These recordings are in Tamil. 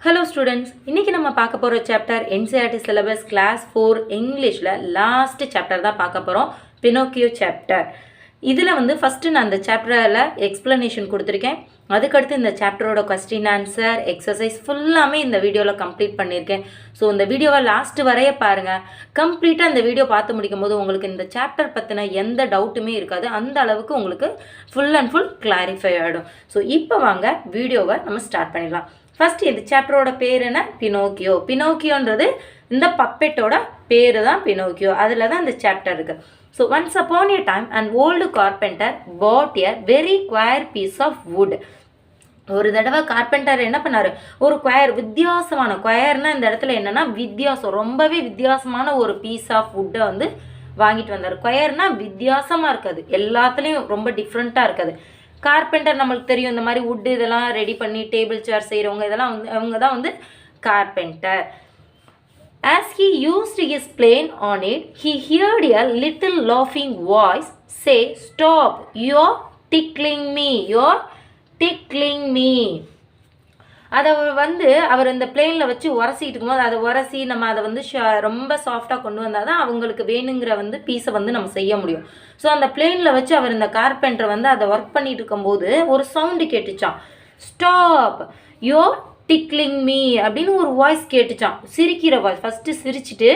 Hello students, இன்னைக்கு நம்ம பார்க்க போற chapter NCERT syllabus class 4 Englishல last chapter தான் பார்க்க போறோம். Pinocchio chapter. இதுல வந்து first நான் அந்த chapterல explanation கொடுத்திருக்கேன். அதுக்கு அடுத்து இந்த chapterோட question answer exercise ஃபுல்லாமே இந்த வீடியோல கம்ப்ளீட் பண்ணிருக்கேன். சோ இந்த வீடியோவை லாஸ்ட் வரைய பாருங்க. கம்ப்ளீட்டா இந்த வீடியோ பார்த்து முடிக்கும்போது உங்களுக்கு இந்த chapter பத்தின எந்த டவுட்டுமே இருக்காது. அந்த அளவுக்கு உங்களுக்கு full and full clarify ஆயிடும். சோ இப்போ வாங்க வீடியோவை நம்ம ஸ்டார்ட் பண்ணிடலாம். First இந்த சாப்டரோட பேர் என்ன? பினோக்கியோ. பினோக்கியோன்றது இந்த பப்பெட்டோட பேரு தான் பினோக்கியோ. அதில் தான் இந்த சாப்டர் இருக்கு. So once upon a time an old carpenter bought a very queer piece of wood. ஒரு தடவை கார்பெண்டர் என்ன பண்ணாரு? ஒரு குயர், வித்தியாசமான குயர்னா இந்த இடத்துல என்னன்னா வித்தியாசம், ரொம்பவே வித்தியாசமான ஒரு பீஸ் ஆஃப் வுட்டை வந்து வாங்கிட்டு வந்தார். குயர்னா வித்தியாசமா இருக்காது, எல்லாத்துலேயும் ரொம்ப டிஃப்ரெண்ட்டாக இருக்காது. கார்பெண்டர் நம்மளுக்கு தெரியும், இந்த மாதிரி வுட் இதெல்லாம் ரெடி பண்ணி டேபிள் சேர் செய்கிறவங்க, இதெல்லாம் வந்து அவங்க தான் வந்து carpenter. As he used his plane on it, he heard a little laughing voice say, "Stop! You're tickling me. You're tickling me." அதை வந்து அவர் இந்த பிளேனில் வச்சு உரசிட்டு இருக்கும்போது அதை உரசி நம்ம அதை வந்து ரொம்ப சாஃப்டாக கொண்டு வந்தால் தான் அவங்களுக்கு வேணுங்கிற வந்து பீஸை வந்து நம்ம செய்ய முடியும். ஸோ அந்த பிளேனில் வச்சு அவர் இந்த கார்பெண்டர் வந்து அதை ஒர்க் பண்ணிட்டு இருக்கும்போது ஒரு சவுண்டு கேட்டுச்சான். ஸ்டாப், யோர் டிக்லிங் மீ அப்படின்னு ஒரு வாய்ஸ் கேட்டுச்சான். சிரிக்கிற வாய்ஸ். ஃபஸ்ட்டு சிரிச்சுட்டு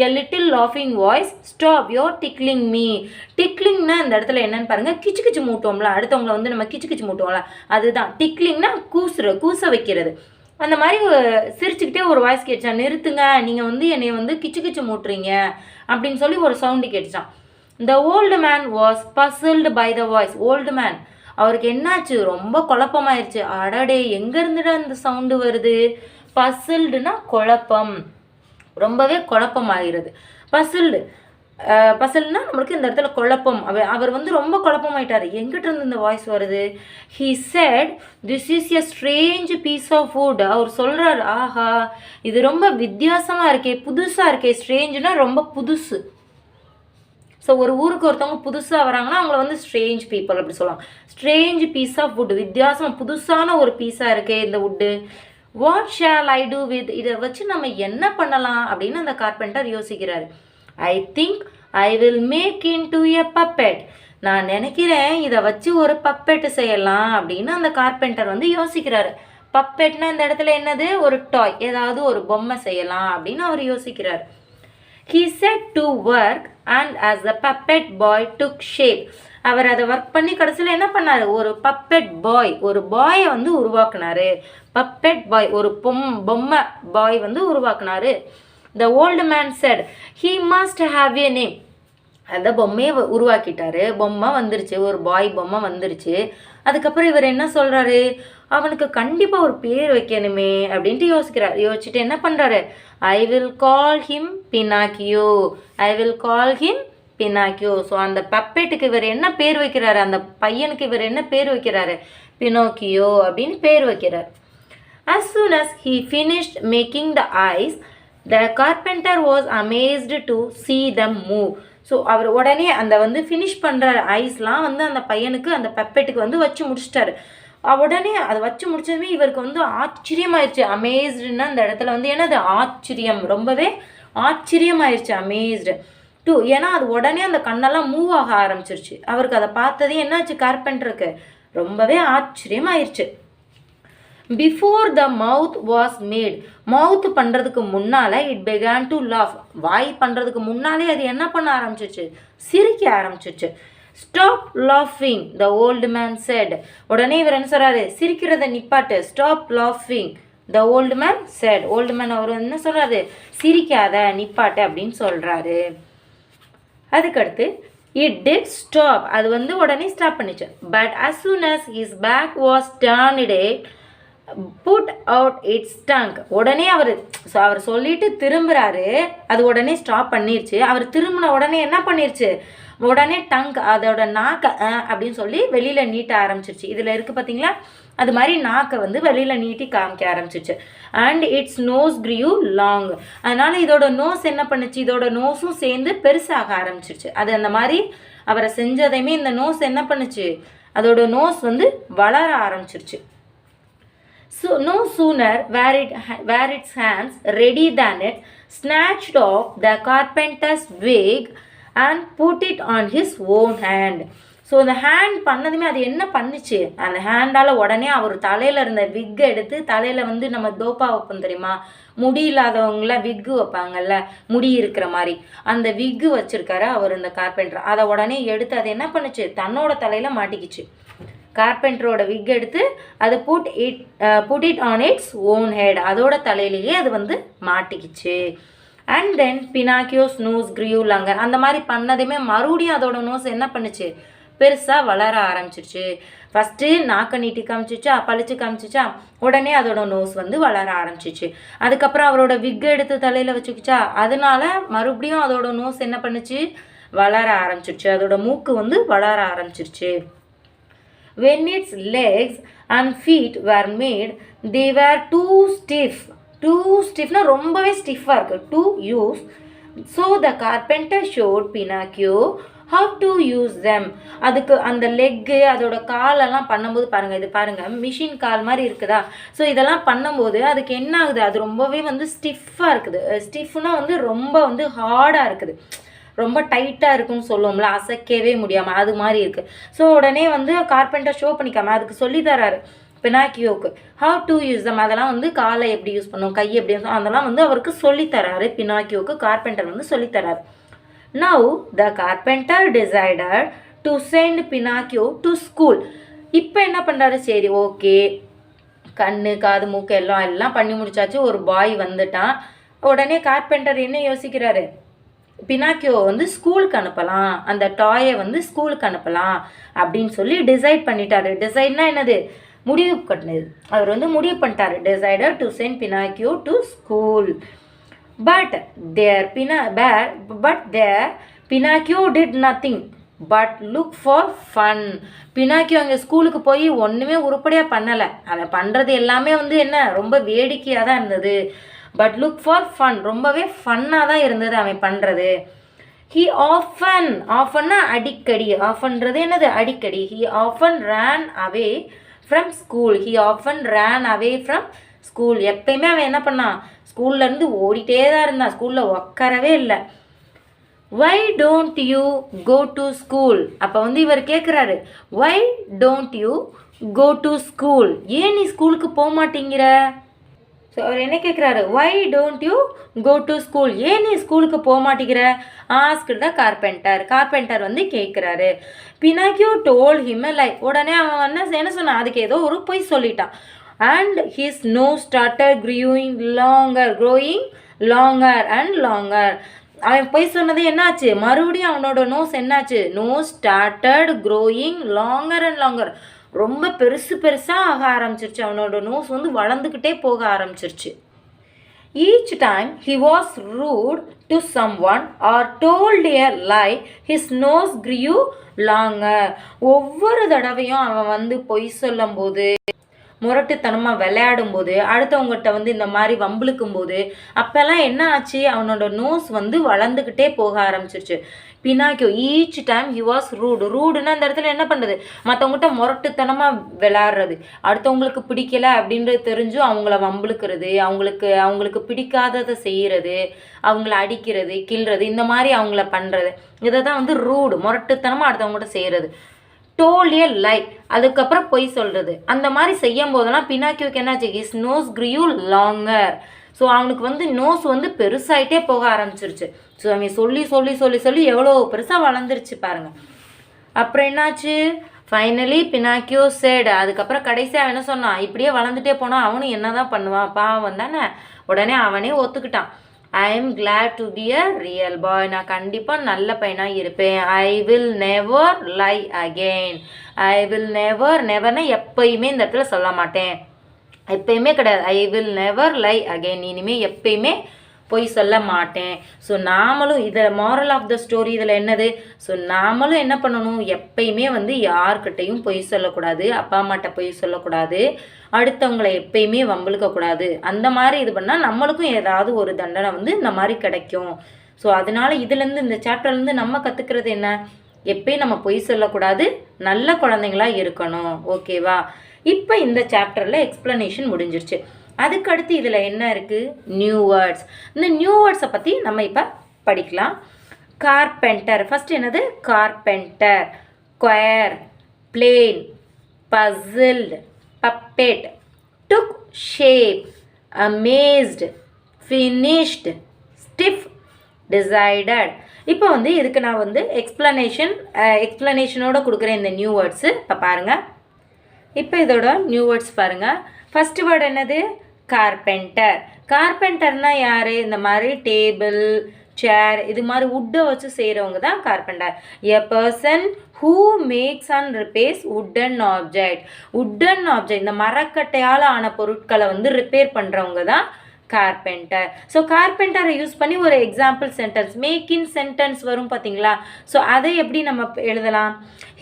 a little laughing voice, stop, you're tickling me. டிக்லிங்னா இந்த இடத்துல என்னன்னு பாருங்க, கிச்சு கிச்சு மூட்டுவோம்ல, அடுத்தவங்களை வந்து நம்ம கிச்சு கிச்சு மூட்டுவோம்ல, அதுதான் டிக்லிங்னா கூச வைக்கிறது. அந்த மாதிரி சிரிச்சுக்கிட்டே ஒரு வாய்ஸ் கேட்டுச்சான். நிறுத்துங்க, நீங்கள் வந்து என்னை வந்து கிச்சு கிச்சு மூட்டுறீங்க அப்படின்னு சொல்லி ஒரு sound கேட்டுச்சான். The old man was puzzled by the voice. old man அவருக்கு என்னாச்சு, ரொம்ப குழப்பமாயிருச்சு. அடடே, எங்க இருந்துடா அந்த சவுண்டு வருது? பசில்டுனா குழப்பம், ரொம்பவே குழப்பமாகிறது. பசில்னா நம்மளுக்கு இந்த இடத்துல குழப்பம். அவர் வந்து ரொம்ப குழப்பமாயிட்டாரு. எங்கிட்ட இருந்து இந்த வாய்ஸ் வருது? He said, "This is a strange piece of wood." அவர் சொல்றாரு, ஆஹா இது ரொம்ப வித்தியாசமா இருக்கே, புதுசா இருக்கே. ஸ்ட்ரேஞ்சுனா ரொம்ப புதுசு. ஸோ ஒரு ஊருக்கு ஒருத்தவங்க புதுசாக வராங்கன்னா அவங்கள வந்து ஸ்ட்ரேஞ்ச் பீப்புள் அப்படி சொல்லுவாங்க. ஸ்ட்ரேஞ்ச் பீஸ் ஆஃப் வுட், வித்தியாசம் புதுசான ஒரு பீஸாக இருக்கே இந்த wood. What shall I do with, இதை வச்சு நம்ம என்ன பண்ணலாம் அப்படின்னு அந்த கார்பெண்டர் யோசிக்கிறாரு. I think I will make into a puppet. நான் நினைக்கிறேன் இதை வச்சு ஒரு பப்பெட் செய்யலாம் அப்படின்னு அந்த கார்பெண்டர் வந்து யோசிக்கிறாரு. பப்பெட்னா இந்த இடத்துல என்னது? ஒரு டாய், ஏதாவது ஒரு பொம்மை செய்யலாம் அப்படின்னு அவர் யோசிக்கிறார். He set to work and as the puppet boy took shape. அவர் அதை ஒர்க் பண்ணி கடைசியில் என்ன பண்ணாரு? ஒரு பப்பெட் பாய், ஒரு பாயை வந்து உருவாக்குனாரு. பப்பெட் பாய், ஒரு பொம்மை பாய் வந்து உருவாக்குனாரு. The old man said, "He must have a name." அந்த பொம்மையை உருவாக்கிட்டாரு, பொம்மை வந்துருச்சு, ஒரு பாய் பொம்மை வந்துருச்சு. அதுக்கப்புறம் இவர் என்ன சொல்றாரு? அவனுக்கு கண்டிப்பாக ஒரு பேர் வைக்கணுமே அப்படின்ட்டு யோசிக்கிறார். யோசிச்சுட்டு என்ன பண்ணுறாரு? I will call him Pinocchio. I will call him Pinocchio. So அந்த பப்பெட்டுக்கு இவர் என்ன பேர் வைக்கிறாரு? அந்த பையனுக்கு இவர் என்ன பேர் வைக்கிறாரு? பினோக்கியோ அப்படின்னு பேர் வைக்கிறார். As soon as he finished making the eyes, the carpenter was amazed to see them move. So அவர் உடனே அந்த வந்து ஃபினிஷ் பண்ணுற ஐஸ்லாம் வந்து அந்த பையனுக்கு, அந்த பப்பெட்டுக்கு வந்து வச்சு முடிச்சிட்டாரு. உடனே அதை வச்சு முடிச்சதுமே இவருக்கு வந்து ஆச்சரியமாயிருச்சு. அமேஸ்டுன்னா இந்த இடத்துல வந்து என்னது? ஆச்சரியம், ரொம்பவே ஆச்சரியமாயிருச்சு. அமேஸ்டு டூ, ஏன்னா அது உடனே அந்த கண்ணெல்லாம் மூவ் ஆக ஆரம்பிச்சிருச்சு. அவருக்கு அதை பார்த்ததே என்னாச்சு? கார்பெண்டருக்கு ரொம்பவே ஆச்சரியமாயிருச்சு. Before the mouth was made, mouth பண்ணுறதுக்கு முன்னால் இட் began to laugh. வாய் பண்ணுறதுக்கு முன்னாலே அது என்ன பண்ண ஆரம்பிச்சிருச்சு? சிரிக்க ஆரம்பிச்சிருச்சு. ஸ்டாப் லாஃபிங், த ஓல்டு மேன் செட். உடனே இவர் என்ன சொல்கிறாரு? சிரிக்கிறத நிப்பாட்டு. ஸ்டாப் லாஃபிங், the old man said. Old man அவர் என்ன சொல்கிறாரு? சிரிக்காத, நிப்பாட்டு அப்படின்னு சொல்கிறாரு. அதுக்கடுத்து இட் டிட் ஸ்டாப், அது வந்து உடனே ஸ்டாப் பண்ணிச்சு. But as soon as his back was turned it put out its tongue. உடனே அவர் சொல்லிட்டு திரும்புறாரு, அது உடனே ஸ்டாப் பண்ணிருச்சு. அவர் திரும்பின உடனே என்ன பண்ணிருச்சு? உடனே டங்க், அதோட நாக்கை அப்படின்னு சொல்லி வெளியில் நீட்ட ஆரம்பிச்சிருச்சு. இதில் இருக்குது பார்த்தீங்களா? அது மாதிரி நாக்கை வந்து வெளியில் நீட்டி காமிக்க ஆரம்பிச்சிருச்சு. And its nose grew long. அதனால் இதோட நோஸ் என்ன பண்ணுச்சு? இதோட நோஸும் சேர்ந்து பெருசாக ஆரம்பிச்சிருச்சு. அது அந்த மாதிரி அவரை செஞ்சதையுமே இந்த நோஸ் என்ன பண்ணுச்சு? அதோட நோஸ் வந்து வளர ஆரம்பிச்சிருச்சு. So no sooner were its hands ready than it snatched off the carpenter's wig and put it on his own hand. So அந்த ஹேண்ட் பண்ணதுமே அது என்ன பண்ணுச்சு, அந்த ஹேண்டால் உடனே அவர் தலையில் இருந்த விக்கை எடுத்து, தலையில் வந்து நம்ம தோப்பா வைப்போம் தெரியுமா, முடி இல்லாதவங்களாம் விக்கு வைப்பாங்கல்ல, முடி இருக்கிற மாதிரி அந்த விக்கு வச்சுருக்காரு அவர் இந்த கார்பெண்டர். அதை உடனே எடுத்து அது என்ன பண்ணுச்சு, தன்னோட தலையில் மாட்டிக்கிச்சு. கார்பெண்டரோட விக் எடுத்து அது put it on its own head, அதோட தலையிலேயே அது வந்து மாட்டிக்கிச்சு. And then Pinocchio's nose grew longer. அந்த மாதிரி பண்ணதுமே மறுபடியும் அதோட நோஸ் என்ன பண்ணுச்சு, பெருசாக வளர ஆரம்பிச்சிருச்சு. ஃபஸ்ட்டு நாக்கை நீட்டி காமிச்சிச்சா, பழிச்சு காமிச்சிச்சா, உடனே அதோட நோஸ் வந்து வளர ஆரம்பிச்சிச்சு. அதுக்கப்புறம் அவரோட விக்கை எடுத்து தலையில் வச்சுக்கிச்சா, அதனால மறுபடியும் அதோட நோஸ் என்ன பண்ணுச்சு, வளர ஆரம்பிச்சிருச்சு. அதோட மூக்கு வந்து வளர ஆரம்பிச்சிருச்சு. When its legs and feet were made, they were too stiff. Stiffனா ரொம்பவே ஸ்டிஃபாக இருக்குது, to use. So the carpenter showed Pinocchio how to use them. அதுக்கு அந்த லெக்கு அதோட காலெல்லாம் பண்ணும்போது பாருங்கள், இது பாருங்கள் மிஷின் கால் மாதிரி இருக்குதா. ஸோ இதெல்லாம் பண்ணும்போது அதுக்கு என்ன ஆகுது, அது ரொம்பவே வந்து ஸ்டிஃபாக இருக்குது. ஸ்டிஃப்னா வந்து ரொம்ப வந்து ஹார்டாக இருக்குது, ரொம்ப டைட்டாக இருக்குன்னு சொல்லுவோம்ல, அசைக்கவே முடியாமல் அது மாதிரி இருக்குது. ஸோ உடனே வந்து கார்பெண்டர் ஷோ பண்ணிக்காம அதுக்கு சொல்லித்தராரு பினாக்கியோவுக்கு, ஹவ் டு யூஸ் தம். அதெல்லாம் வந்து காலை எப்படி யூஸ் பண்ணும், கை எப்படி யூஸ், அதெல்லாம் வந்து அவருக்கு சொல்லித்தராரு பினாக்கியோவுக்கு, கார்பெண்டர் வந்து சொல்லித்தராரு. Now the carpenter decided to send Pinocchio to school. இப்போ என்ன பண்ணுறாரு, சரி ஓகே கண்ணு காது மூக்கு எல்லாம் பண்ணி முடிச்சாச்சு, ஒரு பாய் வந்துட்டான். உடனே கார்பெண்டர் என்ன யோசிக்கிறாரு, பினாக்கியோ வந்து ஸ்கூலுக்கு அனுப்பலாம், அந்த டாயை வந்து ஸ்கூலுக்கு அனுப்பலாம் அப்படின்னு சொல்லி டிசைட் பண்ணிட்டாரு. டிசைட்னா என்னது, முடிவு பண்ணது. அவர் வந்து முடிவு பண்ணிட்டாரு, decided to send Pinocchio to school. But there Pinocchio did nothing but look for fun. பினாக்கியோ அங்கே ஸ்கூலுக்கு போய் ஒன்றுமே உருப்படியாக பண்ணலை. அவன் பண்ணுறது எல்லாமே வந்து என்ன, ரொம்ப வேடிக்கையாக தான் இருந்தது. பட் லுக் ஃபார் ஃபன், ரொம்பவே ஃபன்னாக தான் இருந்தது அவன் பண்ணுறது. ஹி ஆஃபன்னா அடிக்கடி, ஆஃபன்றது என்னது அடிக்கடி. He often ran away from school. எப்பயுமே அவன் என்ன பண்ணான், ஸ்கூல்லேருந்து ஓடிட்டே தான் இருந்தான், ஸ்கூலில் உட்காரவே இல்லை. Why don't you go to school. அப்போ வந்து இவர் கேட்குறாரு, why don't you go to school, ஏன் நீ ஸ்கூலுக்கு போக மாட்டேங்கிற. ஸோ அவர் என்ன கேட்குறாரு, why don't you go to school, ஏன் நீ ஸ்கூலுக்கு போக மாட்டேங்கிற ஆஸ்க்டு த கார்பெண்டர் வந்து கேட்குறாரு. பினாக்கியோ டோல் ஹிம் லை. உடனே அவன் வந்து என்ன சொன்னான், அதுக்கு ஏதோ ஒரு பொய் சொல்லிட்டான். And his nose started growing longer and longer. அவன் பொய் சொன்னது என்னாச்சு, மறுபடியும் அவனோட நோஸ் என்னாச்சு, nose started growing longer and longer, ரொம்ப பெருசாக ஆக ஆரம்பிச்சிருச்சு. அவனோட நோஸ் வந்து வளர்ந்துக்கிட்டே போக ஆரம்பிச்சிருச்சு. Each time he was rude to someone or told a lie his nose grew longer. ஒவ்வொரு தடவையும் அவன் வந்து பொய் சொல்லும் போது, முரட்டுத்தனமாக விளையாடும் போது, அடுத்தவங்ககிட்ட வந்து இந்த மாதிரி வம்பிழுக்கும் போது, அப்போல்லாம் என்ன ஆச்சு, அவனோட நோஸ் வந்து வளர்ந்துக்கிட்டே போக ஆரம்பிச்சிருச்சு. Pinocchio each time he was ரூடுன்னா அந்த இடத்துல என்ன பண்ணுறது, மற்றவங்ககிட்ட முரட்டுத்தனமாக விளையாடுறது, அடுத்தவங்களுக்கு பிடிக்கலை அப்படின்றது தெரிஞ்சும் அவங்கள வம்பிழுக்கிறது, அவங்களுக்கு பிடிக்காததை செய்கிறது, அவங்கள அடிக்கிறது கிள்றது, இந்த மாதிரி அவங்கள பண்ணுறது, இதை தான் வந்து ரூடு, முரட்டுத்தனமாக அடுத்தவங்ககிட்ட செய்கிறது. டோல் எ லை, அதுக்கப்புறம் பொய் சொல்கிறது. அந்த மாதிரி செய்யும் போதெல்லாம் பினாக்கியோக்கு என்னாச்சு, his nose grew longer. So அவனுக்கு வந்து நோஸ் வந்து பெருசாகிட்டே போக ஆரம்பிச்சிருச்சு. ஸோ அவன் சொல்லி எவ்வளோ பெருசாக வளர்ந்துருச்சு பாருங்கள். அப்புறம் என்னாச்சு, ஃபைனலி பினாக்கியோ சேடு. அதுக்கப்புறம் கடைசியாக என்ன சொன்னான், இப்படியே வளர்ந்துட்டே போனால் அவனும் என்ன தான் பண்ணுவான், பாவம் தானே. உடனே அவனே ஒத்துக்கிட்டான், I am glad to be a real boy. நான் கண்டிப்பாக நல்ல பையனாக இருப்பேன். I will never lie again. நெவர்னா எப்பயுமே இந்த இடத்துல சொல்ல மாட்டேன், எப்பயுமே கிடையாது. I will never lie again, இனிமேல் எப்பயுமே பொய் சொல்ல மாட்டேன். ஸோ நாமளும் இதை மாரல் ஆஃப் த ஸ்டோரி இதில் என்னது, ஸோ நாமளும் என்ன பண்ணணும், எப்பயுமே வந்து யார்கிட்டையும் பொய் சொல்லக்கூடாது, அப்பா அம்மாட்ட பொய் சொல்லக்கூடாது, அடுத்தவங்களை எப்பயுமே வம்பிழுக்கக்கூடாது. அந்த மாதிரி இது பண்ணால் நம்மளுக்கும் ஏதாவது ஒரு தண்டனை வந்து இந்த மாதிரி கிடைக்கும். ஸோ அதனால் இதுலேருந்து, இந்த சாப்டர்லேருந்து நம்ம கற்றுக்கிறது என்ன, எப்பயும் நம்ம பொய் சொல்லக்கூடாது, நல்ல குழந்தைங்களா இருக்கணும். ஓகேவா? இப்போ இந்த சாப்டரில் எக்ஸ்ப்ளனேஷன் முடிஞ்சிருச்சு. அதுக்கடுத்து இதில் என்ன இருக்குது? New words. இந்த நியூ வேர்ட்ஸை பற்றி நம்ம இப்போ படிக்கலாம். கார்பெண்டர். ஃபஸ்ட் என்னது? Carpenter. Square, plane, puzzled, puppet, took shape, amazed, finished, stiff, decided. இப்போ வந்து இதுக்கு நான் வந்து எக்ஸ்ப்ளனேஷனோட கொடுக்குறேன் இந்த நியூ வேர்ட்ஸு. இப்போ பாருங்கள். இப்போ இதோட நியூ வேர்ட்ஸ் பாருங்கள். ஃபஸ்ட்டு வேர்டு என்னது? கார்பெண்டர். கார்பெண்டர்னால் யார்? இந்த மாதிரி டேபிள், சேர், இது மாதிரி வுட்டை வச்சு செய்கிறவங்க தான் carpenter. A person who maths and repairs wooden object. Wooden object, இந்த மரக்கட்டையால் ஆன பொருட்களை வந்து ரிப்பேர் பண்ணுறவங்க தான் கார்பெண்டர். ஸோ கார்பெண்டரை யூஸ் பண்ணி ஒரு example sentence, make in sentence வரும் பார்த்தீங்களா? ஸோ அதை எப்படி நம்ம எழுதலாம்?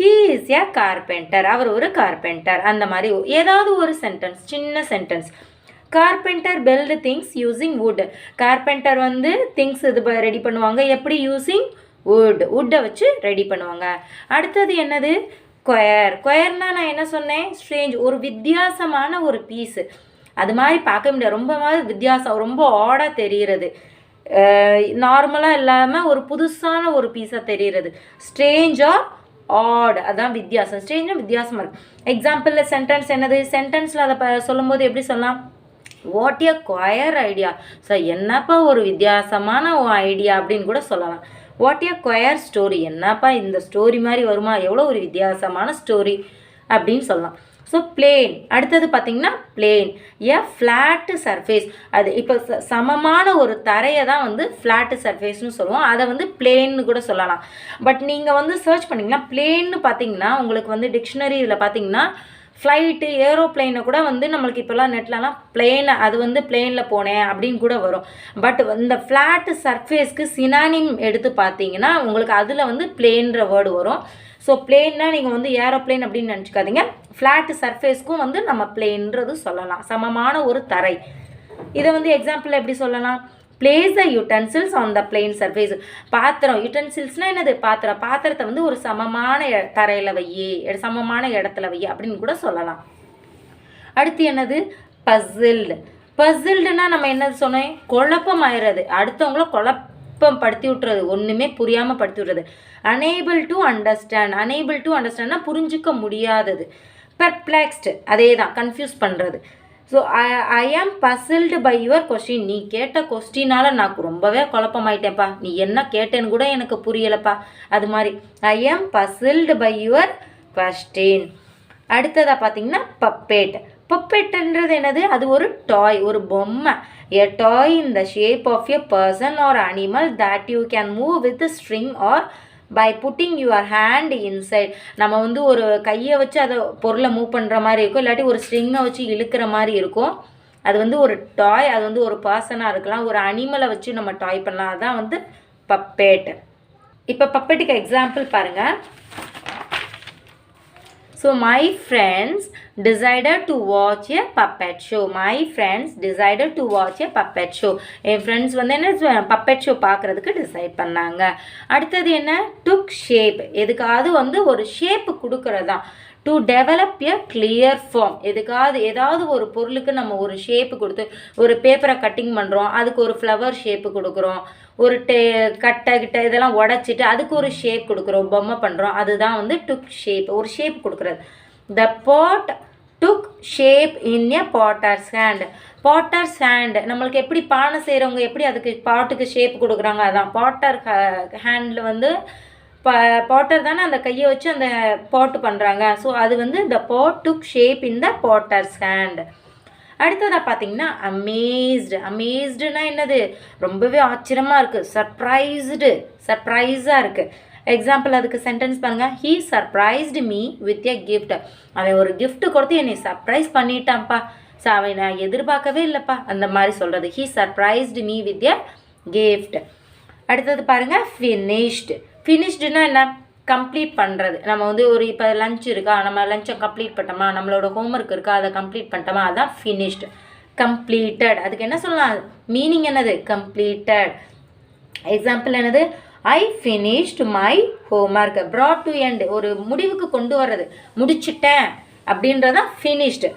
He is a carpenter. அவர் ஒரு கார்பெண்டர். அந்த மாதிரி ஏதாவது ஒரு சென்டென்ஸ், சின்ன sentence. Carpenter build things using wood. Carpenter வந்து திங்ஸ் இது ரெடி பண்ணுவாங்க. எப்படி? Using would. வுட்டை வச்சு ரெடி பண்ணுவாங்க. அடுத்தது என்னது? ஸ்கொயர். ஸ்கொயர்னால் நான் என்ன சொன்னேன்? ஸ்ட்ரேஞ்ச், ஒரு வித்தியாசமான ஒரு பீஸு. அது மாதிரி பார்க்க முடியாது, ரொம்ப வித்தியாசம், ரொம்ப ஆடாக தெரிகிறது, நார்மலாக இல்லாமல் ஒரு புதுசான ஒரு பீஸாக தெரிகிறது. ஸ்ட்ரேஞ்சாக ஆட், அதான் வித்தியாசம். ஸ்ட்ரேஞ்சாக வித்தியாசமாக இருக்குது. எக்ஸாம்பிளில் சென்டென்ஸ் என்னது? சென்டென்ஸில் அதை சொல்லும்போது எப்படி சொல்லலாம்? What a square idea. So என்னப்பா ஒரு வித்தியாசமான ஐடியா அப்படின்னு கூட சொல்லலாம். What a square story. என்னப்பா இந்த ஸ்டோரி மாதிரி வருமா, எவ்வளோ ஒரு வித்தியாசமான ஸ்டோரி அப்படின்னு சொல்லலாம். So plane. அடுத்தது பார்த்திங்கன்னா பிளேன், எ ஃப்ளாட்டு சர்ஃபேஸ். அது இப்போ சமமான ஒரு தரையை தான் வந்து ஃப்ளாட்டு சர்ஃபேஸ்னு சொல்லுவோம். அதை வந்து பிளேன்னு கூட சொல்லலாம். பட் நீங்கள் வந்து சர்ச் பண்ணிங்கன்னா பிளேன்னு பார்த்தீங்கன்னா உங்களுக்கு வந்து டிக்ஷனரி இதில் பார்த்தீங்கன்னா ஃப்ளைட்டு, ஏரோப்ளைனை கூட வந்து நம்மளுக்கு இப்போல்லாம் நெட்லலாம் பிளேனை, அது வந்து பிளேனில் போனேன் அப்படின்னு கூட வரும். பட் இந்த ஃப்ளாட்டு சர்ஃபேஸ்க்கு சினானிம் எடுத்து பார்த்தீங்கன்னா உங்களுக்கு அதில் வந்து பிளேன்ற வேர்டு வரும். ஸோ பிளேன்னா நீங்கள் வந்து ஏரோப்ளைன் அப்படின்னு நினச்சிக்காதீங்க. ஃப்ளாட்டு சர்ஃபேஸ்க்கும் வந்து நம்ம பிளேன்றது சொல்லலாம், சமமான ஒரு தரை. இதை வந்து எக்ஸாம்பிள் எப்படி சொல்லலாம்? Place the utensils on the plane surface. பாத்திரம், யூட்டன்சில்ஸ்னால் என்னது? பாத்திரத்தை வந்து ஒரு சமமான தரையில் வையே, சமமான இடத்துல வையே அப்படின்னு கூட சொல்லலாம். அடுத்து என்னது? பசில்டு. பசில்டுனா நம்ம என்னது சொன்னோம்? குழப்பம் ஆயிடுறது, அடுத்தவங்கள குழப்பம் படுத்தி விட்டுறது, ஒன்றுமே புரியாமல் படுத்தி விட்டுறது. Unable to understand. Unable to அண்டர்ஸ்டாண்ட்னா புரிஞ்சிக்க முடியாதது. பெர்ப்ளெக்ஸ்டு, அதே தான், கன்ஃபியூஸ் பண்ணுறது. ஸோ ஐ ஆம் பசில்டு பை யுவர் கொஸ்டின். நீ கேட்ட கொஸ்டினால் நான் ரொம்பவே குழப்பமாயிட்டேன்ப்பா, நீ என்ன கேட்டேன்னு கூட எனக்கு புரியலைப்பா. அது மாதிரி ஐ ஆம் பசில்டு பை யுவர் கொஸ்டின். அடுத்ததாக பார்த்தீங்கன்னா பப்பேட். பப்பெட்டுன்றது என்னது? அது ஒரு டாய், ஒரு பொம்மை. A toy in the shape of a person or animal that you can move with string or by putting your hand inside. நம்ம வந்து ஒரு கையை வச்சு அதை பொருளை மூவ் பண்ணுற மாதிரி இருக்கும், இல்லாட்டி ஒரு ஸ்ட்ரிங்கை வச்சு இழுக்கிற மாதிரி இருக்கும். அது வந்து ஒரு டாய். அது வந்து ஒரு பர்சனாக இருக்கலாம், ஒரு அனிமலை வச்சு நம்ம டாய் பண்ணலாம். அதுதான் வந்து பப்பேட். இப்போ பப்பெட்டுக்கு எக்ஸாம்பிள் பாருங்கள். So my friends decided to watch a puppet show. My friends decided to watch a puppet show. என் ஃப்ரெண்ட்ஸ் வந்து என்ன பப்பெட் ஷோ பார்க்குறதுக்கு டிசைட் பண்ணாங்க. அடுத்தது என்ன? Took shape. எதுக்காவது வந்து ஒரு ஷேப்பு கொடுக்குறதான். To develop a clear form. ஏதாவது ஒரு பொருளுக்கு நம்ம ஒரு ஷேப்பு கொடுத்து, ஒரு பேப்பரை கட்டிங் பண்ணுறோம், அதுக்கு ஒரு ஃப்ளவர் ஷேப்பு கொடுக்குறோம், ஒரு கட்டை இதெல்லாம் உடச்சிட்டு அதுக்கு ஒரு ஷேப் கொடுக்குறோம், பொம்மை பண்ணுறோம், அதுதான் வந்து டுக் ஷேப், ஒரு ஷேப் கொடுக்குறது. The pot took shape in a potter's hand. Potter's hand, நம்மளுக்கு எப்படி பானை செய்கிறவங்க எப்படி அதுக்கு பாட்டுக்கு ஷேப் கொடுக்குறாங்க, அதான் பாட்டர் ஹேண்டில் வந்து பாட்டர் தானே அந்த கையை வச்சு அந்த பாட்டு பண்ணுறாங்க. ஸோ அது வந்து the pot took shape in the potter's hand. அடுத்ததாக பார்த்தீங்கன்னா அமேஸ்டு. அமேஸ்டுனா என்னது? ரொம்பவே ஆச்சரியமாக இருக்குது, சர்ப்ரைஸாக இருக்குது. எக்ஸாம்பிள் அதுக்கு சென்டென்ஸ் பாருங்கள். He surprised me with a gift. அவன் ஒரு கிஃப்ட் கொடுத்து என்னை சர்ப்ரைஸ் பண்ணிட்டான்ப்பா, ஸோ அவன் நான் எதிர்பார்க்கவே இல்லைப்பா, அந்த மாதிரி சொல்கிறது. He surprised me with a gift. அடுத்தது பாருங்கள் ஃபினிஷ்டு. ஃபினிஷ்டுனா என்ன? கம்ப்ளீட் பண்ணுறது. நம்ம வந்து ஒரு இப்போ லஞ்ச் இருக்கா, நம்ம லஞ்சை கம்ப்ளீட் பண்ணிட்டோமா, நம்மளோட ஹோம்ஒர்க் இருக்கா, அதை கம்ப்ளீட் பண்ணிட்டோமா, அதுதான் ஃபினிஷ்டு. கம்ப்ளீட்டட், அதுக்கு என்ன சொல்லலாம்? மீனிங் என்னது? கம்ப்ளீட்டட். எக்ஸாம்பிள் என்னது? I finished my homework. brought to end, ஒரு முடிவுக்கு கொண்டு வர்றது, முடிச்சிட்டேன் அப்படின்றதான் finished.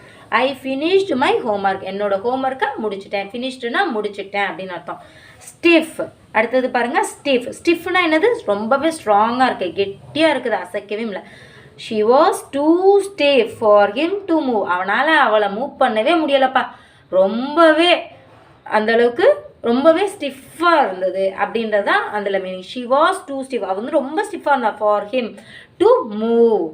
I finished my homework, என்னோட ஹோம்ஒர்க்கை முடிச்சிட்டேன். ஃபினிஷ்டுனா முடிச்சிட்டேன் அப்படின்னு அர்த்தம். ஸ்டிஃப், அடுத்தது பாருங்கள் ஸ்டிஃப். ஸ்டிஃப்னா என்னது? ரொம்பவே ஸ்ட்ராங்காக இருக்குது, கெட்டியாக இருக்குது, அசைக்கவே இல்லை. She was too stiff for him to move, அவனால் அவளை மூவ் பண்ணவே முடியலப்பா, ரொம்பவே அந்தளவுக்கு ரொம்பவே ஸ்டிஃபாக இருந்தது அப்படின்றது தான் அதில் meaning. She was too stiff, அவள் வந்து ரொம்ப ஸ்டிஃபாக இருந்தா. For him to move.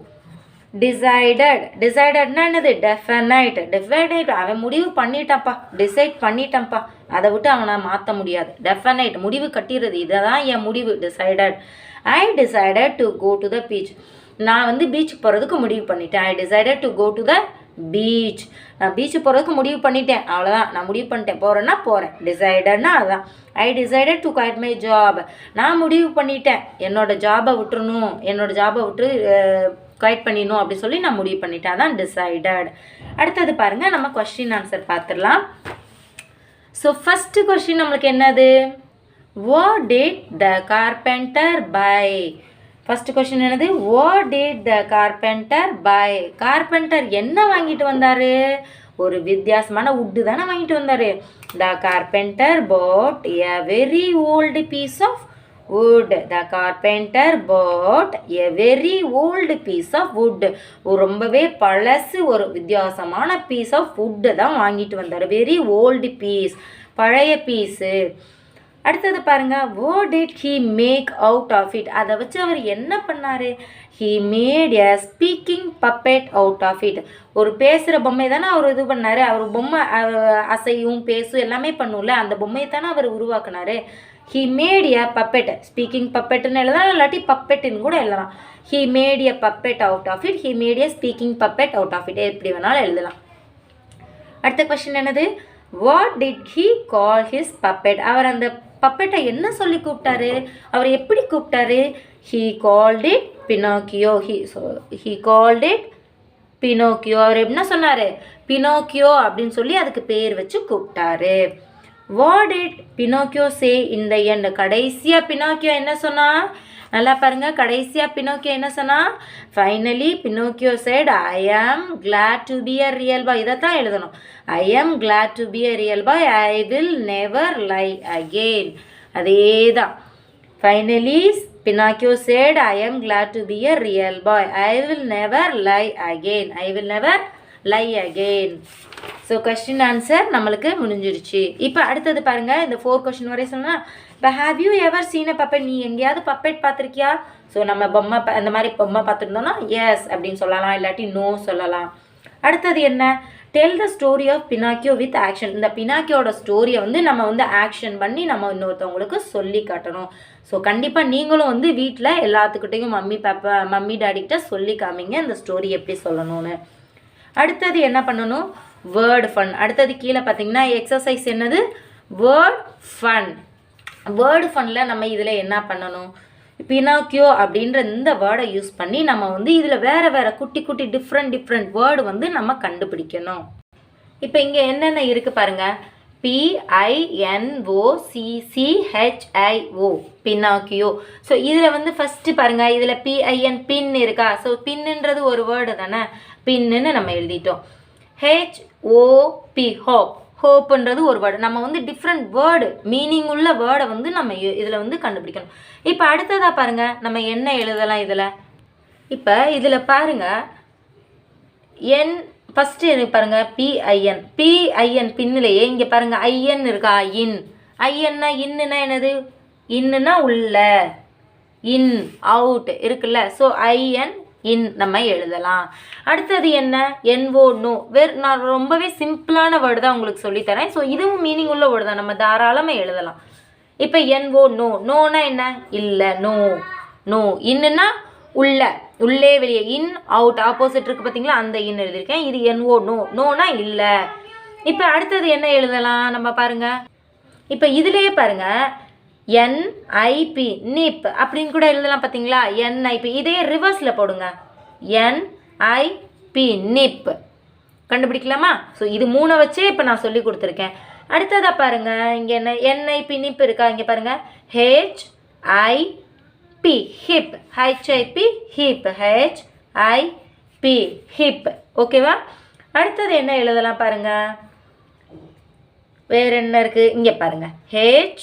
Decided, டிசைடட்னா என்னது? டெஃபனைட். டெஃபனைட், அவன் முடிவு பண்ணிட்டான்ப்பா, டிசைட் பண்ணிட்டான்ப்பா, அதை விட்டு அவனை மாற்ற முடியாது. டெஃபனைட், முடிவு கட்டிடுறது, இதை தான் என் முடிவு. Decided. I decided to go to the beach, நான் வந்து பீச்சுக்கு போகிறதுக்கு முடிவு பண்ணிட்டேன். I decided to go to the beach, நான் பீச்சுக்கு போகிறதுக்கு முடிவு பண்ணிட்டேன், அவ்வளோதான், நான் முடிவு பண்ணிட்டேன், போகிறேன்னா போகிறேன். டிசைடட்னா அதுதான். I decided to quit my job, நான் முடிவு பண்ணிட்டேன் என்னோட ஜாபை விட்டுறணும், என்னோட ஜாபை விட்டு குவைட் பண்ணிடணும் அப்படி சொல்லி நான் முடிவு பண்ணிட்டேன், அதான் டிசைடட். அடுத்தது பாருங்கள், நம்ம கொஸ்டின் ஆன்சர் பார்த்துடலாம். ஸோ ஃபஸ்ட்டு கொஸ்டின் நம்மளுக்கு என்னது? What did the carpenter buy? First question என்னது? What did the carpenter buy? Carpenter என்ன வாங்கிட்டு வந்தார்? ஒரு வித்தியாசமான உட்டு தானே வாங்கிட்டு வந்தார். The carpenter bought a very old piece of wood. The carpenter bought a very old piece of wood. ரொம்பவே பழசு, ஒரு வித்தியாசமான பீஸ் ஆஃப் wood தான் வாங்கிட்டு வந்தார். வெரி ஓல்டு பீஸ், பழைய பீஸு. அடுத்தது பாருங்க, what did he make out of it? அதை வச்சு அவர் என்ன பண்ணார்? he made a speaking puppet out of it. ஒரு பேசுகிற பொம்மை தானே அவர் இது பண்ணார். அவர் பொம்மை அசையும் பேசும் எல்லாமே பண்ணும்ல, அந்த பொம்மையை தானே அவர் உருவாக்குனார். he made a puppet, speaking puppetன்னு எழுதலாம், இல்லாட்டி பப்பெட்டுன்னு கூட எழுதலாம். he made a puppet out of it, he made a speaking puppet out of it, எப்படி வேணாலும் எழுதலாம். அடுத்த கொஸ்டின் என்னது? what did he call his puppet? அவர் அந்த பப்பெட்டை என்ன சொல்லி கூப்பிட்டாரு? அவர் எப்படி கூப்பிட்டாரு? he called it Pinocchio. he called it Pinocchio. அவர் என்ன சொன்னார்? Pinocchio அப்படின்னு சொல்லி அதுக்கு பேர் வச்சு கூப்பிட்டாரு. what did Pinocchio say in the end? கடைசியாக Pinocchio என்ன சொன்னா? நல்லா பாருங்க, கடைசியாக Pinocchio என்ன சொன்னா? Finally Pinocchio said, I am glad to be a real boy. இதைத்தான் எழுதணும். I am glad to be a real boy. I will never lie again. அதே தான். Finally Pinocchio said, I am glad to be a real boy. I will never lie again. I will never lie again. So question answer நம்மளுக்கு முடிஞ்சிருச்சு. இப்போ அடுத்தது பாருங்கள், இந்த 4 கொஸ்டின் வரை சொன்னால், இப்போ have you ever seen a puppet? நீ எங்கேயாவது பப்பெட் பார்த்துருக்கியா? ஸோ நம்ம பொம்மை அந்த மாதிரி பொம்மை பார்த்துருந்தோம்னா எஸ் அப்படின்னு சொல்லலாம், இல்லாட்டி நோ சொல்லலாம். அடுத்தது என்ன? Tell the story of Pinocchio with action. இந்த பினாக்கியோட ஸ்டோரியை வந்து நம்ம வந்து ஆக்ஷன் பண்ணி நம்ம இன்னொருத்தவங்களுக்கு சொல்லி காட்டணும். ஸோ கண்டிப்பாக நீங்களும் வந்து வீட்டில் எல்லாத்துக்கிட்டையும் மம்மி டாடிக்கிட்ட சொல்லி காமிங்க இந்த ஸ்டோரி எப்படி சொல்லணும்னு. அடுத்தது என்ன பண்ணணும்? Word fun. அடுத்தது கீழே பார்த்தீங்கன்னா எக்ஸசைஸ் என்னது? Word fun. வேர்டு ஃபனில் நம்ம இதில் என்ன பண்ணணும்? பினாக்கியோ அப்படின்ற இந்த வேர்டை யூஸ் பண்ணி நம்ம வந்து இதில் வேறு குட்டி குட்டி டிஃப்ரெண்ட் வேர்டு வந்து நம்ம கண்டுபிடிக்கணும். இப்போ இங்கே என்னென்ன இருக்குது பாருங்கள். PINOCCHIO Pinocchio. ஸோ இதில் வந்து ஃபஸ்ட்டு பாருங்கள், இதில் PIN பின் இருக்கா? ஸோ பின்னுன்றது ஒரு வேர்டு தானே, பின்னுன்னு நம்ம எழுதிட்டோம். HOP ஹோப், ஹோப்புன்றது ஒரு வேர்டு. நம்ம வந்து டிஃப்ரெண்ட் வேர்டு, மீனிங் உள்ள வேர்டை வந்து நம்ம இதில் வந்து கண்டுபிடிக்கணும். இப்போ அடுத்ததாக பாருங்கள், நம்ம என்ன எழுதலாம் இதில்? இப்போ இதில் பாருங்கள், என் ஃபஸ்ட்டு எனக்கு பாருங்கள் PIN பின்னிலையே இங்கே பாருங்கள் IN இருக்கா? ஐஎன்னா இன்னுனா என்னது? இன்னுனா உள்ள, இன் அவுட் இருக்குல்ல. ஸோ IN இன் நம்ம எழுதலாம். அடுத்தது என்ன? NO no. நான் ரொம்பவே சிம்பிளான வேர்டு தான் உங்களுக்கு சொல்லித்தரேன். ஸோ இதுவும் மீனிங் உள்ள வேர்டு தான், நம்ம தாராளமாக எழுதலாம். இப்போ NO நோ. நோனா என்ன? இல்லை, நோ. இன்னுனா உள்ள, உள்ளே வெளியே, இன் அவுட் ஆப்போசிட் இருக்குது பார்த்தீங்களா, அந்த இன் எழுதியிருக்கேன். இது NO நோனா இல்லை. இப்போ அடுத்தது என்ன எழுதலாம் நம்ம பாருங்கள். இப்போ இதுலேயே பாருங்கள், NIP நிப் அப்படின்னு கூட எழுதலாம் பார்த்தீங்களா, NIP. இதே ரிவர்ஸில் போடுங்க, NIP நிப். கண்டுபிடிக்கலாமா? ஸோ இது 3 வச்சே இப்போ நான் சொல்லி கொடுத்துருக்கேன். அடுத்ததாக பாருங்கள், இங்கே என்ன NIP நிப் இருக்கா? இங்கே பாருங்கள், HIP P hip, HIP hip, HIP hip. ஓகேவா? அடுத்தது என்ன எழுதலாம் பாருங்க. வேறு என்ன இருக்குது? இங்கே பாருங்கள். ஹெச்ஓஓபி